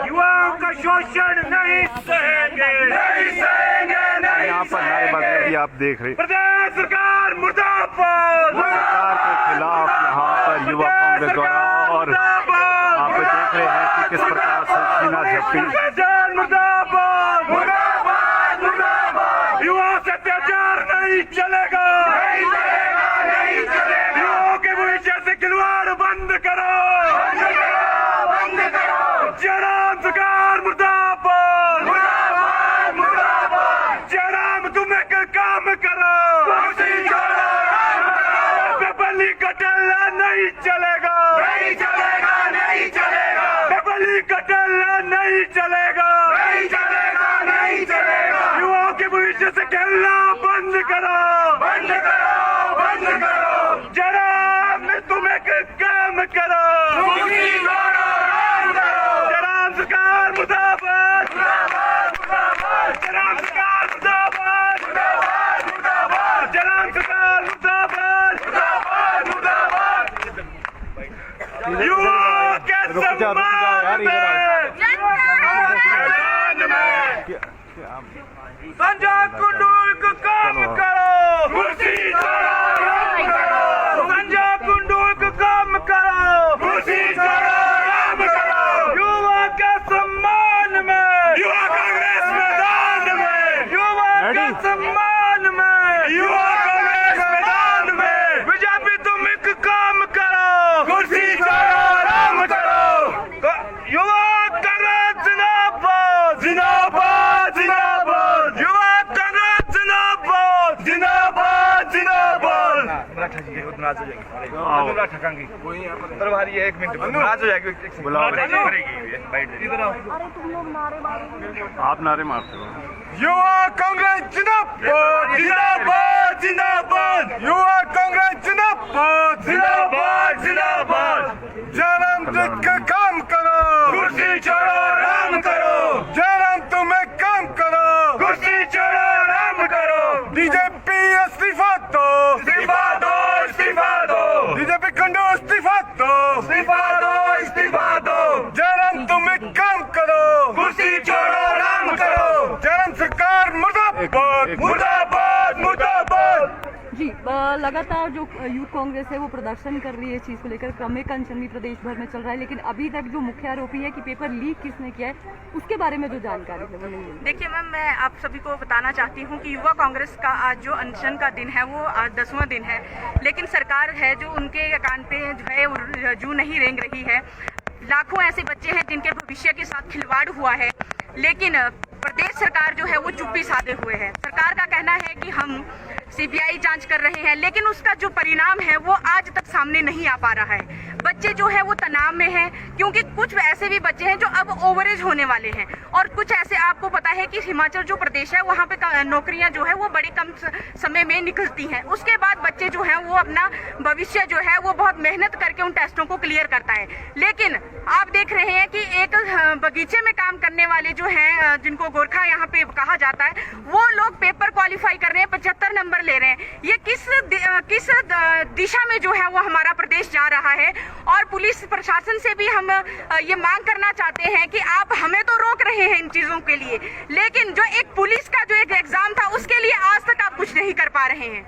युवाओं का शोषण नहीं सहेंगे, नहीं सहेंगे, नहीं। यहाँ पर नारेबाजी आप देख रहे हैं, प्रदेश सरकार मुर्दाबाद, सरकार के खिलाफ यहाँ पर युवा कांग्रेस द्वारा, और आप देख रहे हैं कि किस प्रकार से सीना झपटी। मुर्दाबाद, मुर्दाबाद, मुर्दाबाद। युवा से अत्याचार नहीं चलेगा, नहीं चलेगा, नहीं चलेगा। युवाओं के भविष्य से खिलवाड़ बंद करो, बंद करो, बंद करो। जयराम सरकार मुर्दाबाद, मुर्दाबाद, मुर्दाबाद। जयराम तुम एक काम करो, पेपली घोटाला नहीं चलेगा, नहीं चलेगा, नहीं चलेगा। पेपली घोटाला नहीं चलेगा, नहीं चलेगा, नहीं चलेगा। युवाओं के भविष्य से खेलना बंद करो, बंद करो, बंद करो। जयराम तुम एक काम करो, जयराम सरकार मुर्दाबाद, जयराम सरकार मुर्दाबाद, जयराम सरकार मुर्दाबाद, युवा के सम्मान में संजय कुंडू को काम करो, कुर्सी छोड़ो, काम करो। संजय कुंडू को काम करो, कुर्सी छोड़ो, काम करो। युवा के जाएगी, वो नाराज हो जाएगी, अनुराग ठकाएंगे तरवारी है, 1 मिनट नाराज हो जाएगी, बुलाओ। इधर आओ। आप नारे मारते हो। युवा कांग्रेस जिंदाबाद जिंदाबाद जिंदाबाद, युवा कांग्रेस जिंदाबाद जिंदाबाद जिंदाबाद, जयराम का काम करो, कुर्सी छोड़ो राम करो, जयराम तुम्हें काम करो, कुर्सी छोड़ो राम करो, बीजेपी इस्तीफा दो, इस्तीफा दो, इस्तीफा दो, बीजेपी कंडो इस्तीफा दो, इस्तीफा दो, इस्तीफा दो, जयराम तुम्हें काम करो, कुर्सी छोड़ो राम करो, जयराम सरकार मुर्दाबाद मुर्दाबाद मुर्दाबाद। जी लगातार जो यूथ कांग्रेस है वो प्रदर्शन कर रही है, इस चीज़ को लेकर क्रमिक अनशन भी प्रदेश भर में चल रहा है, लेकिन अभी तक जो मुख्य आरोपी है कि पेपर लीक किसने किया है उसके बारे में जो जानकारी है वो नहीं है। देखिए मैम, मैं आप सभी को बताना चाहती हूँ कि युवा कांग्रेस का आज जो अनशन का दिन है वो आज 10वां दिन है, लेकिन सरकार है जो उनके कान पे जो है जू नहीं रेंग रही है। लाखों ऐसे बच्चे हैं जिनके भविष्य के साथ खिलवाड़ हुआ है, लेकिन प्रदेश सरकार जो है वो चुप्पी साधे हुए है। सरकार का कहना है कि हम सीबीआई जांच कर रहे हैं, लेकिन उसका जो परिणाम है वो आज तक सामने नहीं आ पा रहा है। बच्चे जो है वो तनाव में हैं, क्योंकि कुछ ऐसे भी बच्चे हैं जो अब ओवरेज होने वाले हैं, और कुछ ऐसे आपको पता है कि हिमाचल जो प्रदेश है वहाँ पे नौकरियां जो है वो बड़ी कम समय में निकलती हैं। उसके बाद बच्चे जो हैं वो अपना भविष्य जो है वो बहुत मेहनत करके उन टेस्टों को क्लियर करता है, लेकिन आप देख रहे हैं कि एक बगीचे में काम करने वाले जो हैं, जिनको गोरखा यहाँ पे कहा जाता है, वो लोग पेपर क्वालिफाई कर रहे हैं, 75 नंबर ले रहे हैं। ये किस दिशा में जो है वो हमारा प्रदेश जा रहा है। और पुलिस प्रशासन से भी हम ये मांग करना चाहते हैं कि आप हमें तो रोक रहे हैं इन चीजों के लिए, लेकिन जो एक पुलिस का जो एक एग्जाम था उसके लिए आज तक आप कुछ नहीं कर पा रहे हैं।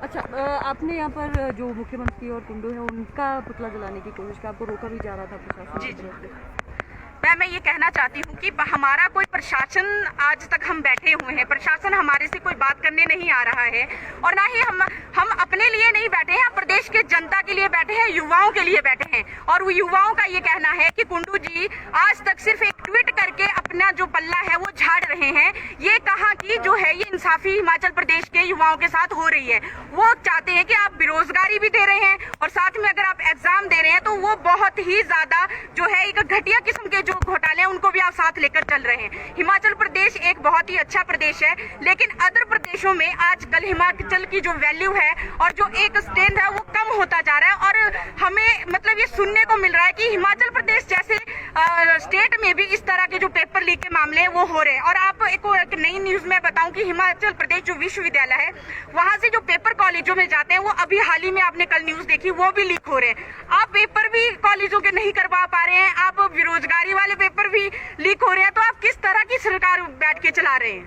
अच्छा, आपने यहाँ पर जो मुख्यमंत्री और कुंडू है उनका पुतला जलाने की कोशिश की, आपको रोका भी जा रहा था प्रशासन की तरफ से। मैं ये कहना चाहती हूँ कि हमारा कोई प्रशासन, आज तक हम बैठे हुए हैं, प्रशासन हमारे से कोई बात करने नहीं आ रहा है, और ना ही हम अपने लिए नहीं बैठे हैं, प्रदेश के जनता के लिए बैठे हैं, युवाओं के लिए बैठे हैं। और वो युवाओं का ये कहना है कि कुंडू जी आज तक सिर्फ एक ट्वीट करके अपना जो पल्ला है वो झाड़ रहे हैं। ये कहा कि जो है ये इंसाफी हिमाचल प्रदेश के युवाओं के साथ हो रही है। वो चाहते हैं कि आप बेरोजगारी भी दे रहे हैं और साथ में अगर आप एग्जाम दे रहे हैं तो वो बहुत ही ज्यादा जो है एक घटिया किस्म के जो घोटाले हैं उनको भी आप साथ लेकर चल रहे हैं। हिमाचल प्रदेश एक बहुत ही अच्छा प्रदेश है, लेकिन अदर प्रदेशों में आजकल हिमाचल की जो वैल्यू है और जो एक स्टैंड है वो कम होता जा रहा है, और हमें मतलब ये सुनने को मिल रहा है कि हिमाचल प्रदेश जैसे स्टेट में भी इस तरह के जो पेपर लीक के मामले हैं वो हो रहे हैं। और आप एक नई न्यूज में बताऊं कि हिमाचल प्रदेश जो विश्वविद्यालय है वहां से जो पेपर कॉलेजों में जाते हैं वो अभी हाल ही में आपने कल न्यूज देखी वो भी लीक हो रहे हैं। आप पेपर भी कॉलेजों के नहीं करवा पा रहे हैं, आप बेरोजगारी वाले पेपर भी लीक हो रहे हैं, तो आप किस तरह की सरकार बैठ के चला रहे हैं?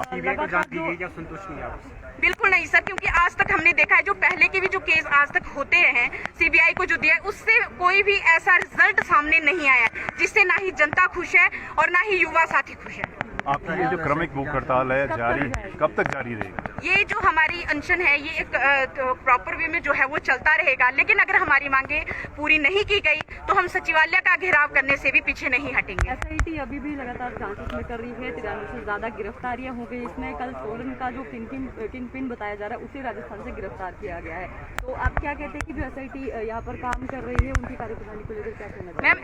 सीबीआई को जांच दी गई, क्या संतुष्ट नहीं आप? बिल्कुल नहीं सर, क्योंकि आज तक हमने देखा है जो पहले के भी जो केस आज तक होते हैं सीबीआई को जो दिया है उससे कोई भी ऐसा रिजल्ट सामने नहीं आया जिससे ना ही जनता खुश है और ना ही युवा साथी खुश है। आपकी ये जो क्रमिक भूख हड़ताल है जारी कब तक जारी रहेगी? ये जो हमारी अनशन है ये एक प्रॉपर वे में जो है वो चलता रहेगा, लेकिन अगर हमारी मांगे पूरी नहीं की गई तो हम सचिवालय का घेराव करने से भी पीछे नहीं हटेंगे। एसआईटी अभी भी लगातार जांच में कर रही है, 93 से ज्यादा गिरफ्तारियां हो गई। इसमें कल सोलन का जो किंग पिन बताया जा रहा है उसे राजस्थान से गिरफ्तार किया गया है। तो आप क्या कहते हैं कि जो एसआईटी यहाँ पर काम कर रही है उनकी कार्यप्रणाली को लेकर क्या कहना? मैम,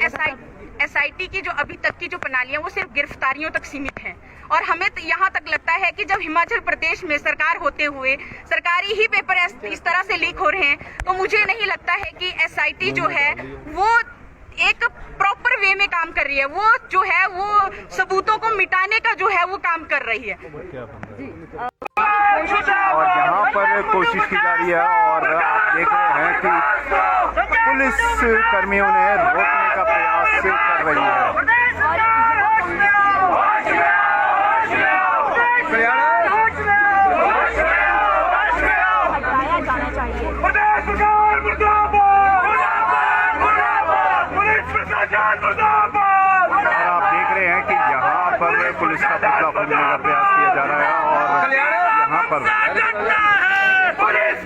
एसआईटी की जो अभी तक की जो प्रणाली है वो सिर्फ गिरफ्तारियों तक सीमित है, और हमें तो यहाँ तक लगता है कि जब हिमाचल प्रदेश में सरकार होते हुए सरकारी ही पेपर इस तरह से लीक हो रहे हैं तो मुझे नहीं लगता है कि एसआईटी जो है वो एक प्रॉपर वे में काम कर रही है। वो जो है वो सबूतों को मिटाने का जो है वो काम कर रही है। और यहाँ पर कोशिश की जा रही है, और आप देख रहे हैं कि पुलिस कर्मियों ने रोकने का प्रयास कर रही है। और आप देख रहे हैं कि यहाँ पर पुलिस का पुतला फूंकने का प्रयास किया जा रहा है, और यहाँ पर पुलिस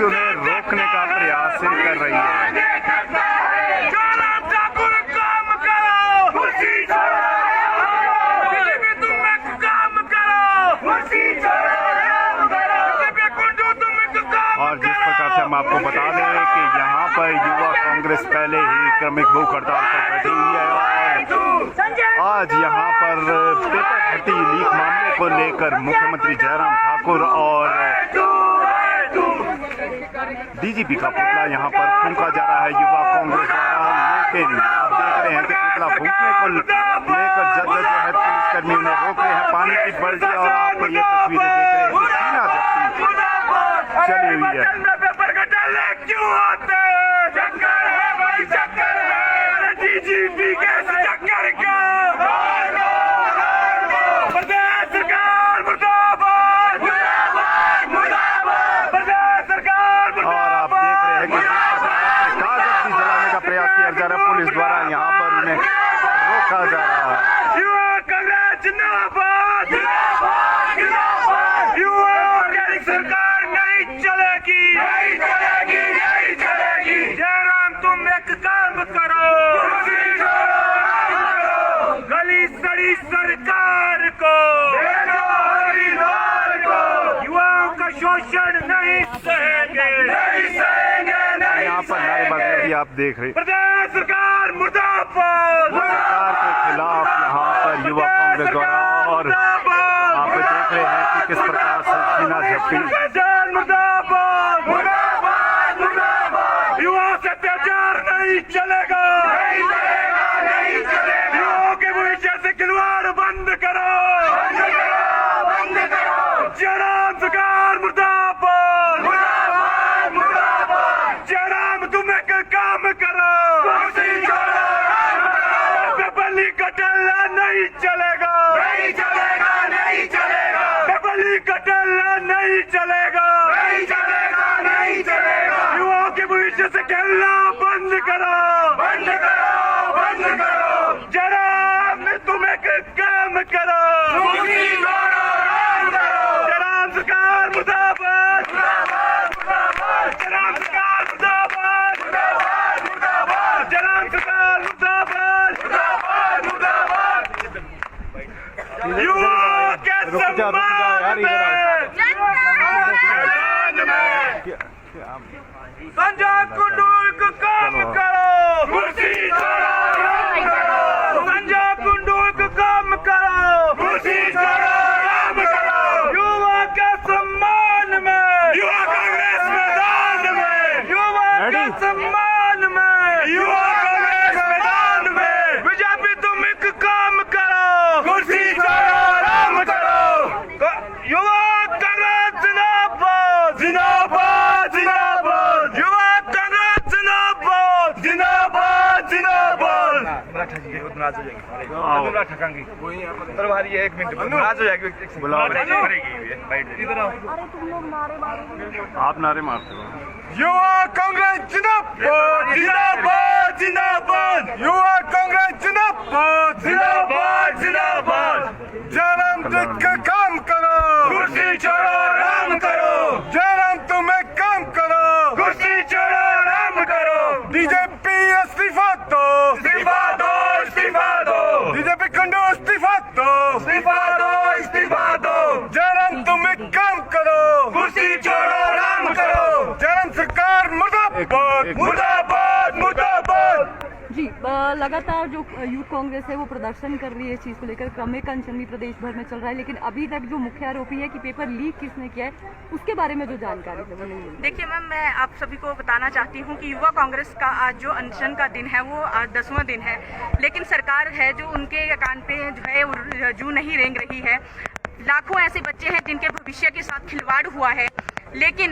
उन्हें रोकने का प्रयास कर रही है। हम आपको बता दें कि यहाँ पर युवा कांग्रेस पहले ही क्रमिक भूख हड़ताल पर बैठी हुई है और आज यहाँ पर पेपर भर्ती लीक मामले को लेकर मुख्यमंत्री जयराम ठाकुर और डीजीपी का पुतला यहाँ पर फूंका जा रहा है युवा कांग्रेस द्वारा, लेकिन आप देख रहे हैं कि पुतला फूंकने को लेकर जब जो है पुलिसकर्मी उन्हें रोक रहे हैं, पानी की बाल्टी और आप ये तस्वीरें देख रहे हैं कि सीना जब्ती चली हुई है। पेपर का डाले क्यों आते चक्कर है भाई, चक्कर है डीजीपी के चक्कर का प्रदेश सरकार मुर्दाबाद, मुर्दाबाद प्रदेश सरकार। और आप देख रहे हैं कि कागज भी जलाने का प्रयास किया जा रहा है, पुलिस द्वारा यहाँ पर उन्हें रोका जा रहा है। युवा कांग्रेस जिंदाबाद, युवा कांग्रेस सरकार नहीं चलेगी, नहीं चलेगी, नहीं चलेगी। जयराम तुम एक काम करो, गली सड़ी सरकार को, युवाओं का शोषण नहीं सहेंगे, नहीं सहेंगे, नहीं यहाँ पर नारेबाजी भी आप देख रहे हैं। प्रदेश सरकार मुर्दाबाद, सरकार के खिलाफ यहाँ पर युवा कांग्रेस द्वारा और आप देख रहे हैं कि किस प्रकार से सीना झपटी मुर्दाबाद, मुर्दाबाद, मुर्दाबाद। युवाओं से अत्याचार नहीं चलेगा, नहीं चलेगा, नहीं चलेगा। युवाओं के भविष्य से खिलवाड़ बंद करो, बंद करो, बंद करो। जयराम सरकार मुर्दाबाद, मुर्दाबाद, मुर्दाबाद। जयराम तुम एक काम करो, पेपरली कटल्ला नहीं चलेगा, नहीं चलेगा, नहीं चलेगा। पेपरली कटल्ला नहीं चलेगा, नहीं चलेगा, नहीं चलेगा। युवाओं के भविष्य से खेलना बंद करो, बंद करो, बंद करो। जयराम तुम एक काम करो, जयराम सरकार मुर्दाबाद, मुर्दाबाद, मुर्दाबाद। जयराम सरकार मुर्दाबाद, मुर्दाबाद, मुर्दाबाद। जयराम सरकार मुर्दाबाद, मुर्दाबाद, मुर्दाबाद। युवा के सम्मान में, संजय कुंडू को काम करो, कुर्सी छोड़ो, काम करो। संजय कुंडू को काम करो, कुर्सी छोड़ो, काम करो। युवा के सम्मान में, युवा कांग्रेस मैदान में, युवा के सम्मान में, युवा कांग्रेस मैदान में। बीजेपी तुम एक काम करो, कुर्सी छोड़ो, काम करो। युवा कांग्रेस जिंदाबाद, जिंदाबाद, जिंदाबाद। युवा कांग्रेस जिंदाबाद, जिंदाबाद, जिंदाबाद। नाराज हो जाएगी, ठकांगी तरवारी है, 1 मिनट नाराज हो जाएगी, इधर आओ। आप नारे मारते हो। युवा कांग्रेस जिंदाबाद, जिंदाबाद, जिंदाबाद। युवा कांग्रेस जिंदाबाद, जिंदाबाद, जिंदाबाद। जयराम देख के काम करो, कुर्सी छोड़ो, राम करो। जयराम तुम एक काम करो, कुर्सी छोड़ो, राम करो। बीजेपी इस्तीफा दो, इस्तीफा दो, इस्तीफा दो। बीजेपी कुंडू इस्तीफा दो, इस्तीफा दो, इस्तीफा दो। जयराम तुम एक काम करो, कुर्सी छोड़ो, राम करो। जयराम सरकार मुर्दाबाद, मुर्दाबाद, मुर्दाबाद। जी लगातार जो यूथ कांग्रेस है वो प्रदर्शन कर रही है इस चीज़ को लेकर, क्रमिक अनशन भी प्रदेश भर में चल रहा है, लेकिन अभी तक जो मुख्य आरोपी है कि पेपर लीक किसने किया है उसके बारे में जो जानकारी है वो नहीं मिली। देखिए मैम, मैं आप सभी को बताना चाहती हूँ कि युवा कांग्रेस का आज जो अनशन का दिन है वो आज 10वां दिन है, लेकिन सरकार है जो उनके कान पे जो है जू नहीं रेंग रही है। लाखों ऐसे बच्चे हैं जिनके भविष्य के साथ खिलवाड़ हुआ है, लेकिन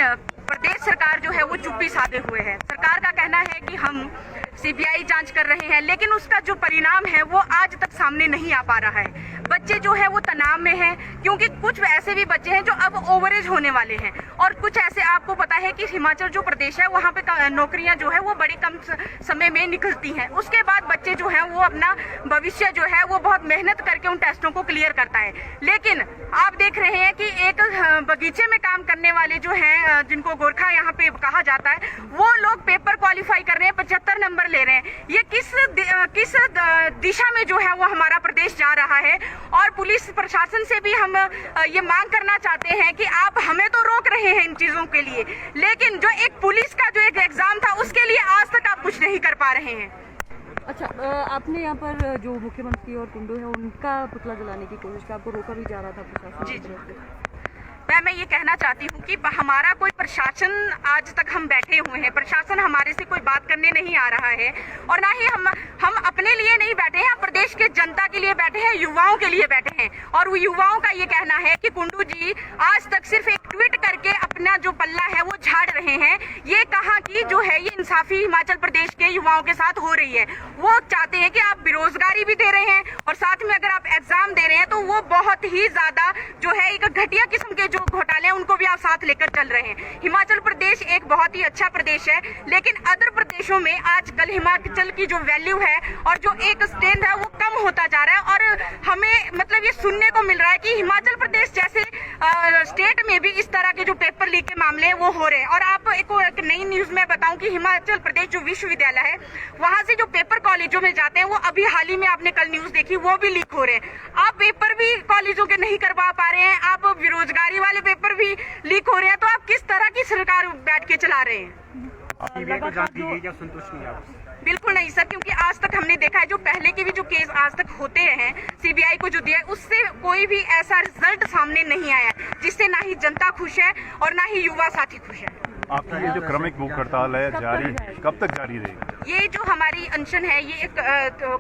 प्रदेश सरकार जो है वो चुप्पी साधे हुए है। सरकार का कहना है कि हम सीबीआई जांच कर रहे हैं, लेकिन उसका जो परिणाम है वो आज तक सामने नहीं आ पा रहा है। बच्चे जो है वो तनाव में हैं, क्योंकि कुछ ऐसे भी बच्चे हैं जो अब ओवरेज होने वाले हैं, और कुछ ऐसे आपको पता है कि हिमाचल जो प्रदेश है वहाँ पे नौकरियां जो है वो बड़ी कम समय में निकलती हैं। उसके बाद बच्चे जो है वो अपना भविष्य जो है वो बहुत मेहनत करके उन टेस्टों को क्लियर करता है। लेकिन आप देख रहे हैं कि एक बगीचे में काम करने वाले जो हैं, जिनको गोरखा यहाँ पे कहा जाता है, वो लोग पेपर क्वालिफाई कर रहे हैं 75 नंबर पकड़ ले रहे हैं। ये किस दिशा में जो है वो हमारा प्रदेश जा रहा है। और पुलिस प्रशासन से भी हम ये मांग करना चाहते हैं कि आप हमें तो रोक रहे हैं इन चीजों के लिए, लेकिन जो एक पुलिस का जो एक एग्जाम था उसके लिए आज तक आप कुछ नहीं कर पा रहे हैं। अच्छा, आपने यहाँ पर जो मुख्यमंत्री और कुंडू है उनका पुतला जलाने की कोशिश की, आपको रोका भी जा रहा था प्रशासन की तरफ से। मैं ये कहना चाहती हूँ कि हमारा कोई प्रशासन, आज तक हम बैठे हुए हैं, प्रशासन हमारे से कोई बात करने नहीं आ रहा है। और ना ही हम अपने लिए नहीं बैठे हैं, प्रदेश के जनता के लिए बैठे हैं, युवाओं के लिए बैठे हैं। और वो युवाओं का ये कहना है कि कुंडू जी आज तक सिर्फ एक ट्वीट करके अपना जो पल्ला है वो झाड़ रहे हैं। ये कहा कि जो है ये इंसाफी हिमाचल प्रदेश के युवाओं के साथ हो रही है। वो चाहते हैं कि आप बेरोजगारी भी दे रहे हैं और साथ में अगर आप एग्जाम दे रहे हैं तो वो बहुत ही ज्यादा जो है एक घटिया किस्म के जो घोटाले हैं उनको भी आप साथ लेकर चल रहे हैं। हिमाचल प्रदेश एक बहुत ही अच्छा प्रदेश है, लेकिन अदर प्रदेशों में आजकल हिमाचल की जो वैल्यू है और जो एक स्टैंड है वो कम होता जा रहा है। और हमें मतलब ये सुनने को मिल रहा है कि हिमाचल प्रदेश जैसे स्टेट में भी इस तरह के जो पेपर लीक के मामले हैं वो हो रहे हैं। और आप एक नई न्यूज में बताऊं कि हिमाचल प्रदेश जो विश्वविद्यालय है वहां से जो पेपर कॉलेजों में जाते हैं वो अभी हाल ही में आपने कल न्यूज देखी वो भी लीक हो रहे हैं। आप पेपर भी कॉलेजों के नहीं करवा पा रहे हैं, आप बेरोजगारी वाले पेपर भी लीक हो रहे हैं, तो आप किस तरह की सरकार बैठ के चला रहे हैं? सीबीआई को जांच दी गई, क्या संतुष्ट नहीं आप? बिल्कुल नहीं सर, क्योंकि आज तक हमने देखा है जो पहले के भी जो केस आज तक होते रहे हैं सीबीआई को जो दिया है उससे कोई भी ऐसा रिजल्ट सामने नहीं आया जिससे ना ही जनता खुश है और ना ही युवा साथी खुश है। आपकी ये जो क्रमिक भूख हड़ताल है जारी, कब तक जारी रहेगी? ये जो हमारी अनशन है ये एक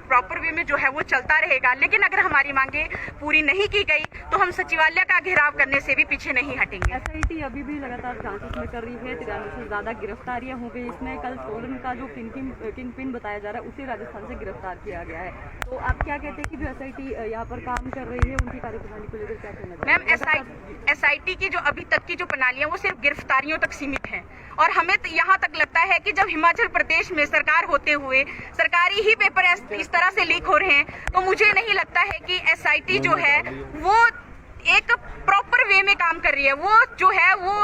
प्रॉपर वे में जो है वो चलता रहेगा, लेकिन अगर हमारी मांगे पूरी नहीं की गई तो हम सचिवालय का घेराव करने से भी पीछे नहीं हटेंगे। एसआईटी अभी भी लगातार जांच इसमें कर रही है, 93 से ज्यादा गिरफ्तारियां हो गई। इसमें कल सोलन का जो किंग पिन बताया जा रहा है उसे राजस्थान से गिरफ्तार किया गया है। तो आप क्या कहते हैं कि जो एसआईटी यहाँ पर काम कर रही है उनकी कार्यप्रणाली को लेकर क्या कहना चाहिए? मैम, एसआईटी की जो अभी तक की जो प्रणालियां वो सिर्फ गिरफ्तारियों तक सीमित है। और हमें तो यहाँ तक लगता है कि जब हिमाचल प्रदेश में सरकार होते हुए सरकारी ही पेपर इस तरह से लीक हो रहे हैं तो मुझे नहीं लगता है कि एसआईटी जो है वो एक प्रॉपर वे में काम कर रही है। वो जो है वो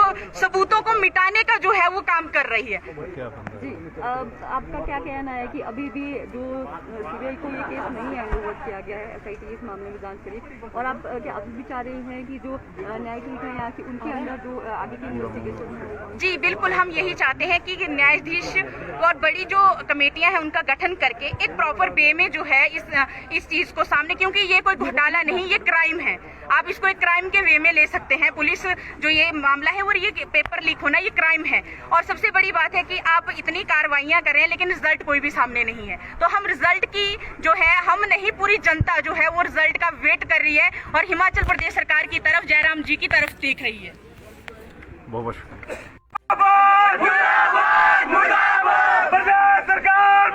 सबूतों को मिटाने का जो है वो काम कर रही है। जी, आपका क्या कहना है कि अभी भी जो सीबीआई को ये केस नहीं हैंडओवर किया गया है, एसआईटी इस मामले में जांच करी, और आप क्या अभी भी चाह रही हैं कि जो न्यायाधीश हैं यहाँ की उनके अंदर जो आगे की इन्वेस्टिगेशन है? जी बिल्कुल, हम यही चाहते हैं कि न्यायाधीश और बड़ी जो कमेटियां हैं उनका गठन करके एक प्रॉपर वे में जो है इस चीज को सामने, क्योंकि ये कोई घोटाला नहीं, ये क्राइम है। आप इसको एक क्राइम के वे में ले सकते हैं। पुलिस जो ये मामला है और ये पेपर लीक होना ये क्राइम है। और सबसे बड़ी बात है कि आप इतनी कार्रवाइयां करें लेकिन रिजल्ट कोई भी सामने नहीं है। तो हम रिजल्ट की जो है हम नहीं, पूरी जनता जो है वो रिजल्ट का वेट कर रही है और हिमाचल प्रदेश सरकार की तरफ, जयराम जी की तरफ देख रही है। बहुत शुक्रिया।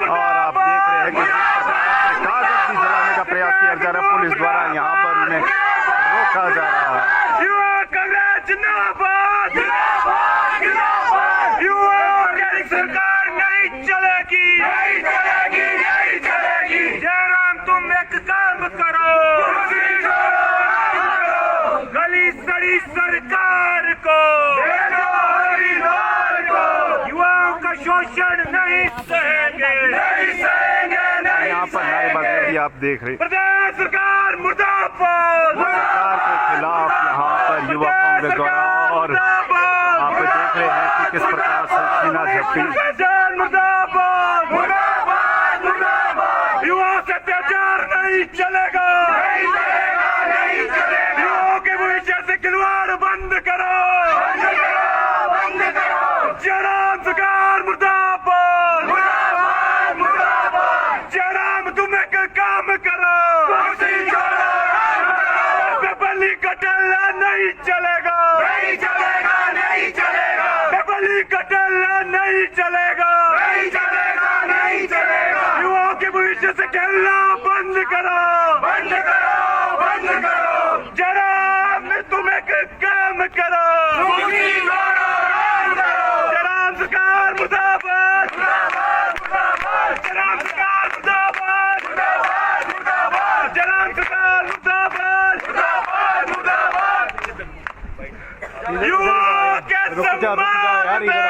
और आप देख रहे हैं कि कागज भी जलाने का प्रयास किया जा रहा है पुलिस द्वारा, यहाँ पर उन्हें रोका जा रहा है। युवा कांग्रेस जिंदाबाद, जिंदाबाद, जिंदाबाद। युवा की सरकार नहीं चलेगी, नहीं चलेगी, नहीं चलेगी। जयराम तुम एक काम करो, गली सड़ी सरकार को, युवाओं का शोषण नहीं सहेंगे, नहीं सहेंगे, नहीं। यहाँ पर नारेबाजी भी आप देख रहे हैं। प्रदेश सरकार मुर्दाबाद, सरकार के खिलाफ यहाँ पर युवा कांग्रेस द्वारा, और आप देख रहे हैं कि किस प्रकार से सीना झपटी। मुर्दाबाद, मुर्दाबाद, मुर्दाबाद। युवाओं से अत्याचार नहीं चलेगा, नहीं चलेगा, नहीं चलेगा। युवाओं के भविष्य से खिलवाड़ बंद करो, बंद करो, बंद करो। जयराम सरकार मुर्दाबाद, मुर्दाबाद, मुर्दाबाद। जयराम तुम एक काम करो, बली कटला नहीं चलेगा, नहीं चलेगा, नहीं चलेगा। बली कटला नहीं चलेगा, नहीं चलेगा, नहीं चलेगा। युवाओं के भविष्य से खेलना बंद करो, बंद करो, बंद करो। जयराम तुम एक काम करो, जयराम सरकार मुर्दाबाद, जयराम सरकार मुर्दाबाद, जयराम सरकार मुर्दाबाद। युवा के सम्मान में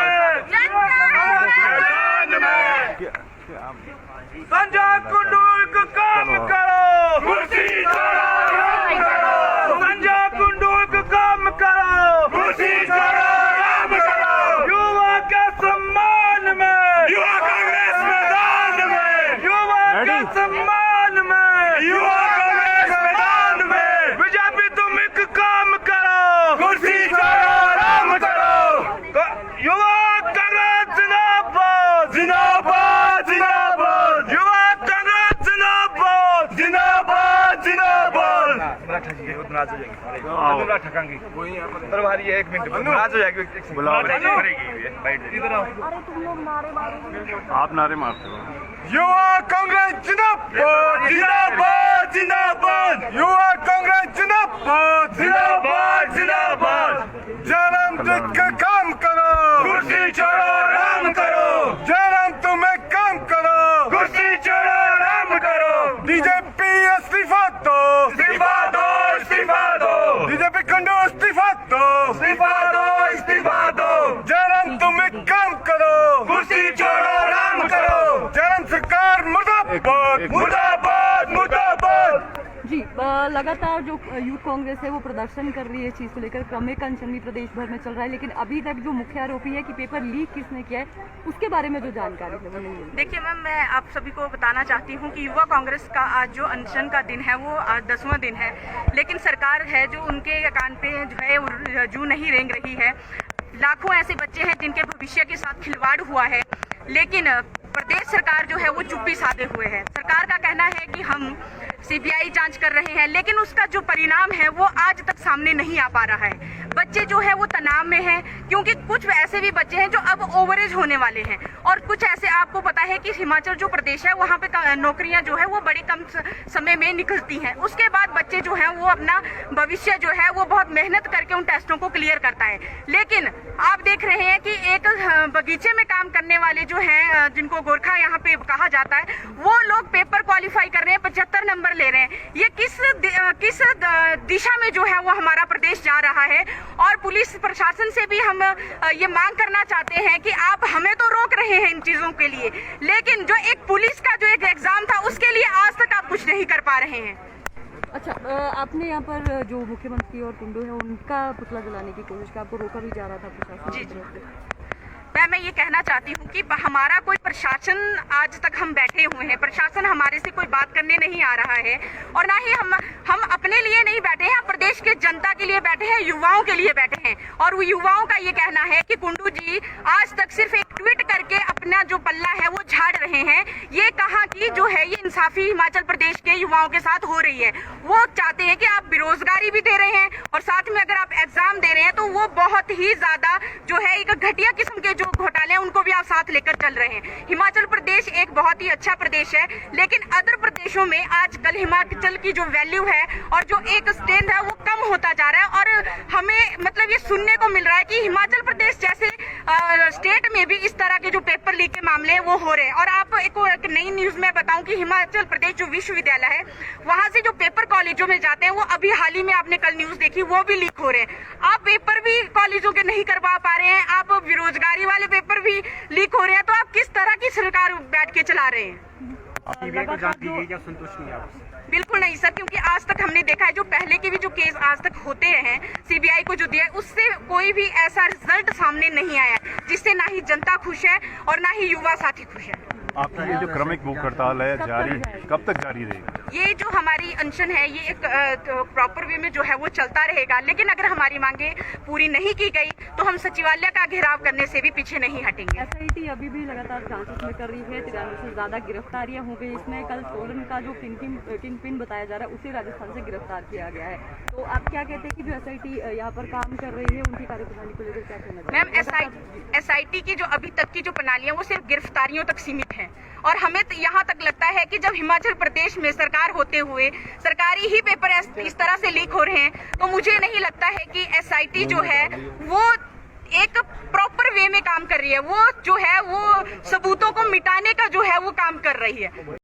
संजय कुंडू को कम करो, कुर्सी छोड़ो राम करो, संजय कुंडू को कम करो, कुर्सी छोड़ो राम करो, युवा के सम्मान में, युवा कांग्रेस मैदान में, युवा के सम्मान में, युवा कांग्रेस मैदान में, बीजेपी तुम एक काम करो, कुर्सी छोड़ो राम करो, युवा कांग्रेस जिंदाबाद जिंदाबाद जिंदाबाद, युवा कांग्रेस जिंदाबाद जिंदाबाद जिंदाबाद। नाराज हो जाएगी, ठकांगी तर भारी है, 1 मिनट नाराज हो जाएगी, बुलाओ इधर आओ, आप नारे मारते हो। युवा कांग्रेस जिंदाबाद जिंदाबाद जिंदाबाद, युवा कांग्रेस जिंदाबाद जिंदाबाद जिंदाबाद, जयराम देख के काम करो, कुर्सी छोड़ो राम करो, जयराम तुम्हें काम करो, कुर्सी छोड़ो राम करो, बीजेपी इस्तीफा दो, इस्तीफा दो, इस्तीफा दो, बीजेपी कुंडू इस्तीफा दो, इस्तीफा दो, इस्तीफा दो, जयराम तुम्हें काम करो, कुर्सी छोड़ो राम करो, जयराम सरकार मुर्दाबाद मुर्दाबाद मुर्दाबाद। जी लगातार जो यूथ कांग्रेस है वो प्रदर्शन कर रही है, इस चीज़ को लेकर क्रमिक अनशन भी प्रदेश भर में चल रहा है, लेकिन अभी तक जो मुख्य आरोपी है कि पेपर लीक किसने किया है उसके बारे में जो जानकारी है वो नहीं मिली। देखिए मैम, मैं आप सभी को बताना चाहती हूँ कि युवा कांग्रेस का आज जो अनशन का दिन है वो आज 10वां दिन है, लेकिन सरकार है जो उनके कान पे जो है जू नहीं रेंग रही है। लाखों ऐसे बच्चे हैं जिनके भविष्य के साथ खिलवाड़ हुआ है, लेकिन प्रदेश सरकार जो है वो चुप्पी साधे हुए है। सरकार का कहना है कि हम सीबीआई जांच कर रहे हैं, लेकिन उसका जो परिणाम है वो आज तक सामने नहीं आ पा रहा है। बच्चे जो है वो तनाव में हैं, क्योंकि कुछ ऐसे भी बच्चे हैं जो अब ओवरेज होने वाले हैं, और कुछ ऐसे आपको पता है कि हिमाचल जो प्रदेश है वहाँ पे नौकरियां जो है वो बड़ी कम समय में निकलती हैं। उसके बाद बच्चे जो है वो अपना भविष्य जो है वो बहुत मेहनत करके उन टेस्टों को क्लियर करता है, लेकिन आप देख रहे हैं कि एक बगीचे में काम करने वाले जो हैं, जिनको गोरखा यहाँ पे कहा जाता है, वो लोग पेपर क्वालिफाई कर रहे हैं, 75 नंबर ले रहे हैं। ये किस दिशा में जो है वो हमारा प्रदेश जा रहा है। और पुलिस प्रशासन से भी हम ये मांग करना चाहते हैं कि आप हमें तो रोक रहे हैं इन चीजों के लिए, लेकिन जो एक पुलिस का जो एक एग्जाम था उसके लिए आज तक आप कुछ नहीं कर पा रहे हैं। अच्छा, आपने यहाँ पर जो मुख्यमंत्री और कुंडू है उनका पुतला जलाने की कोशिश की, आपको रोका भी जा रहा था प्रशासन की तरफ से। मैं ये कहना चाहती हूँ कि हमारा कोई प्रशासन, आज तक हम बैठे हुए हैं, प्रशासन हमारे से कोई बात करने नहीं आ रहा है, और ना ही हम अपने लिए नहीं बैठे हैं, प्रदेश के जनता के लिए बैठे हैं, युवाओं के लिए बैठे हैं। और वो युवाओं का ये कहना है कि कुंडू जी आज तक सिर्फ एक ट्वीट करके अपना जो पल्ला है वो झाड़ रहे हैं। ये कहा कि जो है ये इंसाफी हिमाचल प्रदेश के युवाओं के साथ हो रही है। वो चाहते हैं कि आप बेरोजगारी भी दे रहे हैं और साथ में अगर आप एग्जाम दे रहे हैं तो वो बहुत ही ज्यादा जो है एक घटिया किस्म के जो घोटाले हैं उनको भी आप साथ लेकर चल रहे हैं। हिमाचल प्रदेश एक बहुत ही अच्छा प्रदेश है, लेकिन अदर प्रदेशों में आजकल हिमाचल की जो वैल्यू है और जो एक स्टैंड है वो कम होता जा रहा है, और हमें मतलब ये सुनने को मिल रहा है कि हिमाचल प्रदेश जैसे स्टेट में भी इस तरह के जो पेपर लीक के मामले हैं वो हो रहे हैं। और आप एक नई न्यूज में बताऊं कि हिमाचल प्रदेश जो विश्वविद्यालय है वहां से जो पेपर कॉलेजों में जाते हैं वो अभी हाल ही में आपने कल न्यूज देखी वो भी लीक हो रहे हैं। आप पेपर भी कॉलेजों के नहीं करवा पा रहे हैं, आप बेरोजगारी वाले पेपर भी लीक हो रहे हैं, तो आप किस तरह की सरकार बैठ के चला रहे हैं? सीबीआई को जांच दी गई, क्या संतुष्ट नहीं आप? बिल्कुल नहीं सर, क्योंकि आज तक हमने देखा है जो पहले के भी जो केस आज तक होते हैं सीबीआई को जो दिया है उससे कोई भी ऐसा रिजल्ट सामने नहीं आया जिससे ना ही जनता खुश है और ना ही युवा साथी खुश है। आपकी ये जो क्रमिक भूख हड़ताल है जारी, कब तक जारी रहेगी? ये जो हमारी अनशन है ये एक प्रॉपर वे में जो है वो चलता रहेगा, लेकिन अगर हमारी मांगे पूरी नहीं की गई तो हम सचिवालय का घेराव करने से भी पीछे नहीं हटेंगे। एसआईटी अभी भी लगातार जांच में कर रही है, 93 से ज्यादा गिरफ्तारियां हो गई। इसमें कल सोलन का जो किंग पिन बताया जा रहा है उसे राजस्थान से गिरफ्तार किया गया है। तो आप क्या कहते हैं कि जो एसआईटी यहाँ पर काम कर रही है उनकी कार्यप्रणाली को लेकर क्या कहना चाहिए? मैम, एसआईटी की जो अभी तक की जो प्रणाली है वो सिर्फ गिरफ्तारियों तक सीमित है, और हमें तो यहाँ तक लगता है कि जब हिमाचल प्रदेश में सरकार होते हुए सरकारी ही पेपर इस तरह से लीक हो रहे हैं तो मुझे नहीं लगता है कि एसआईटी जो है वो एक प्रॉपर वे में काम कर रही है। वो जो है वो सबूतों को मिटाने का जो है वो काम कर रही है।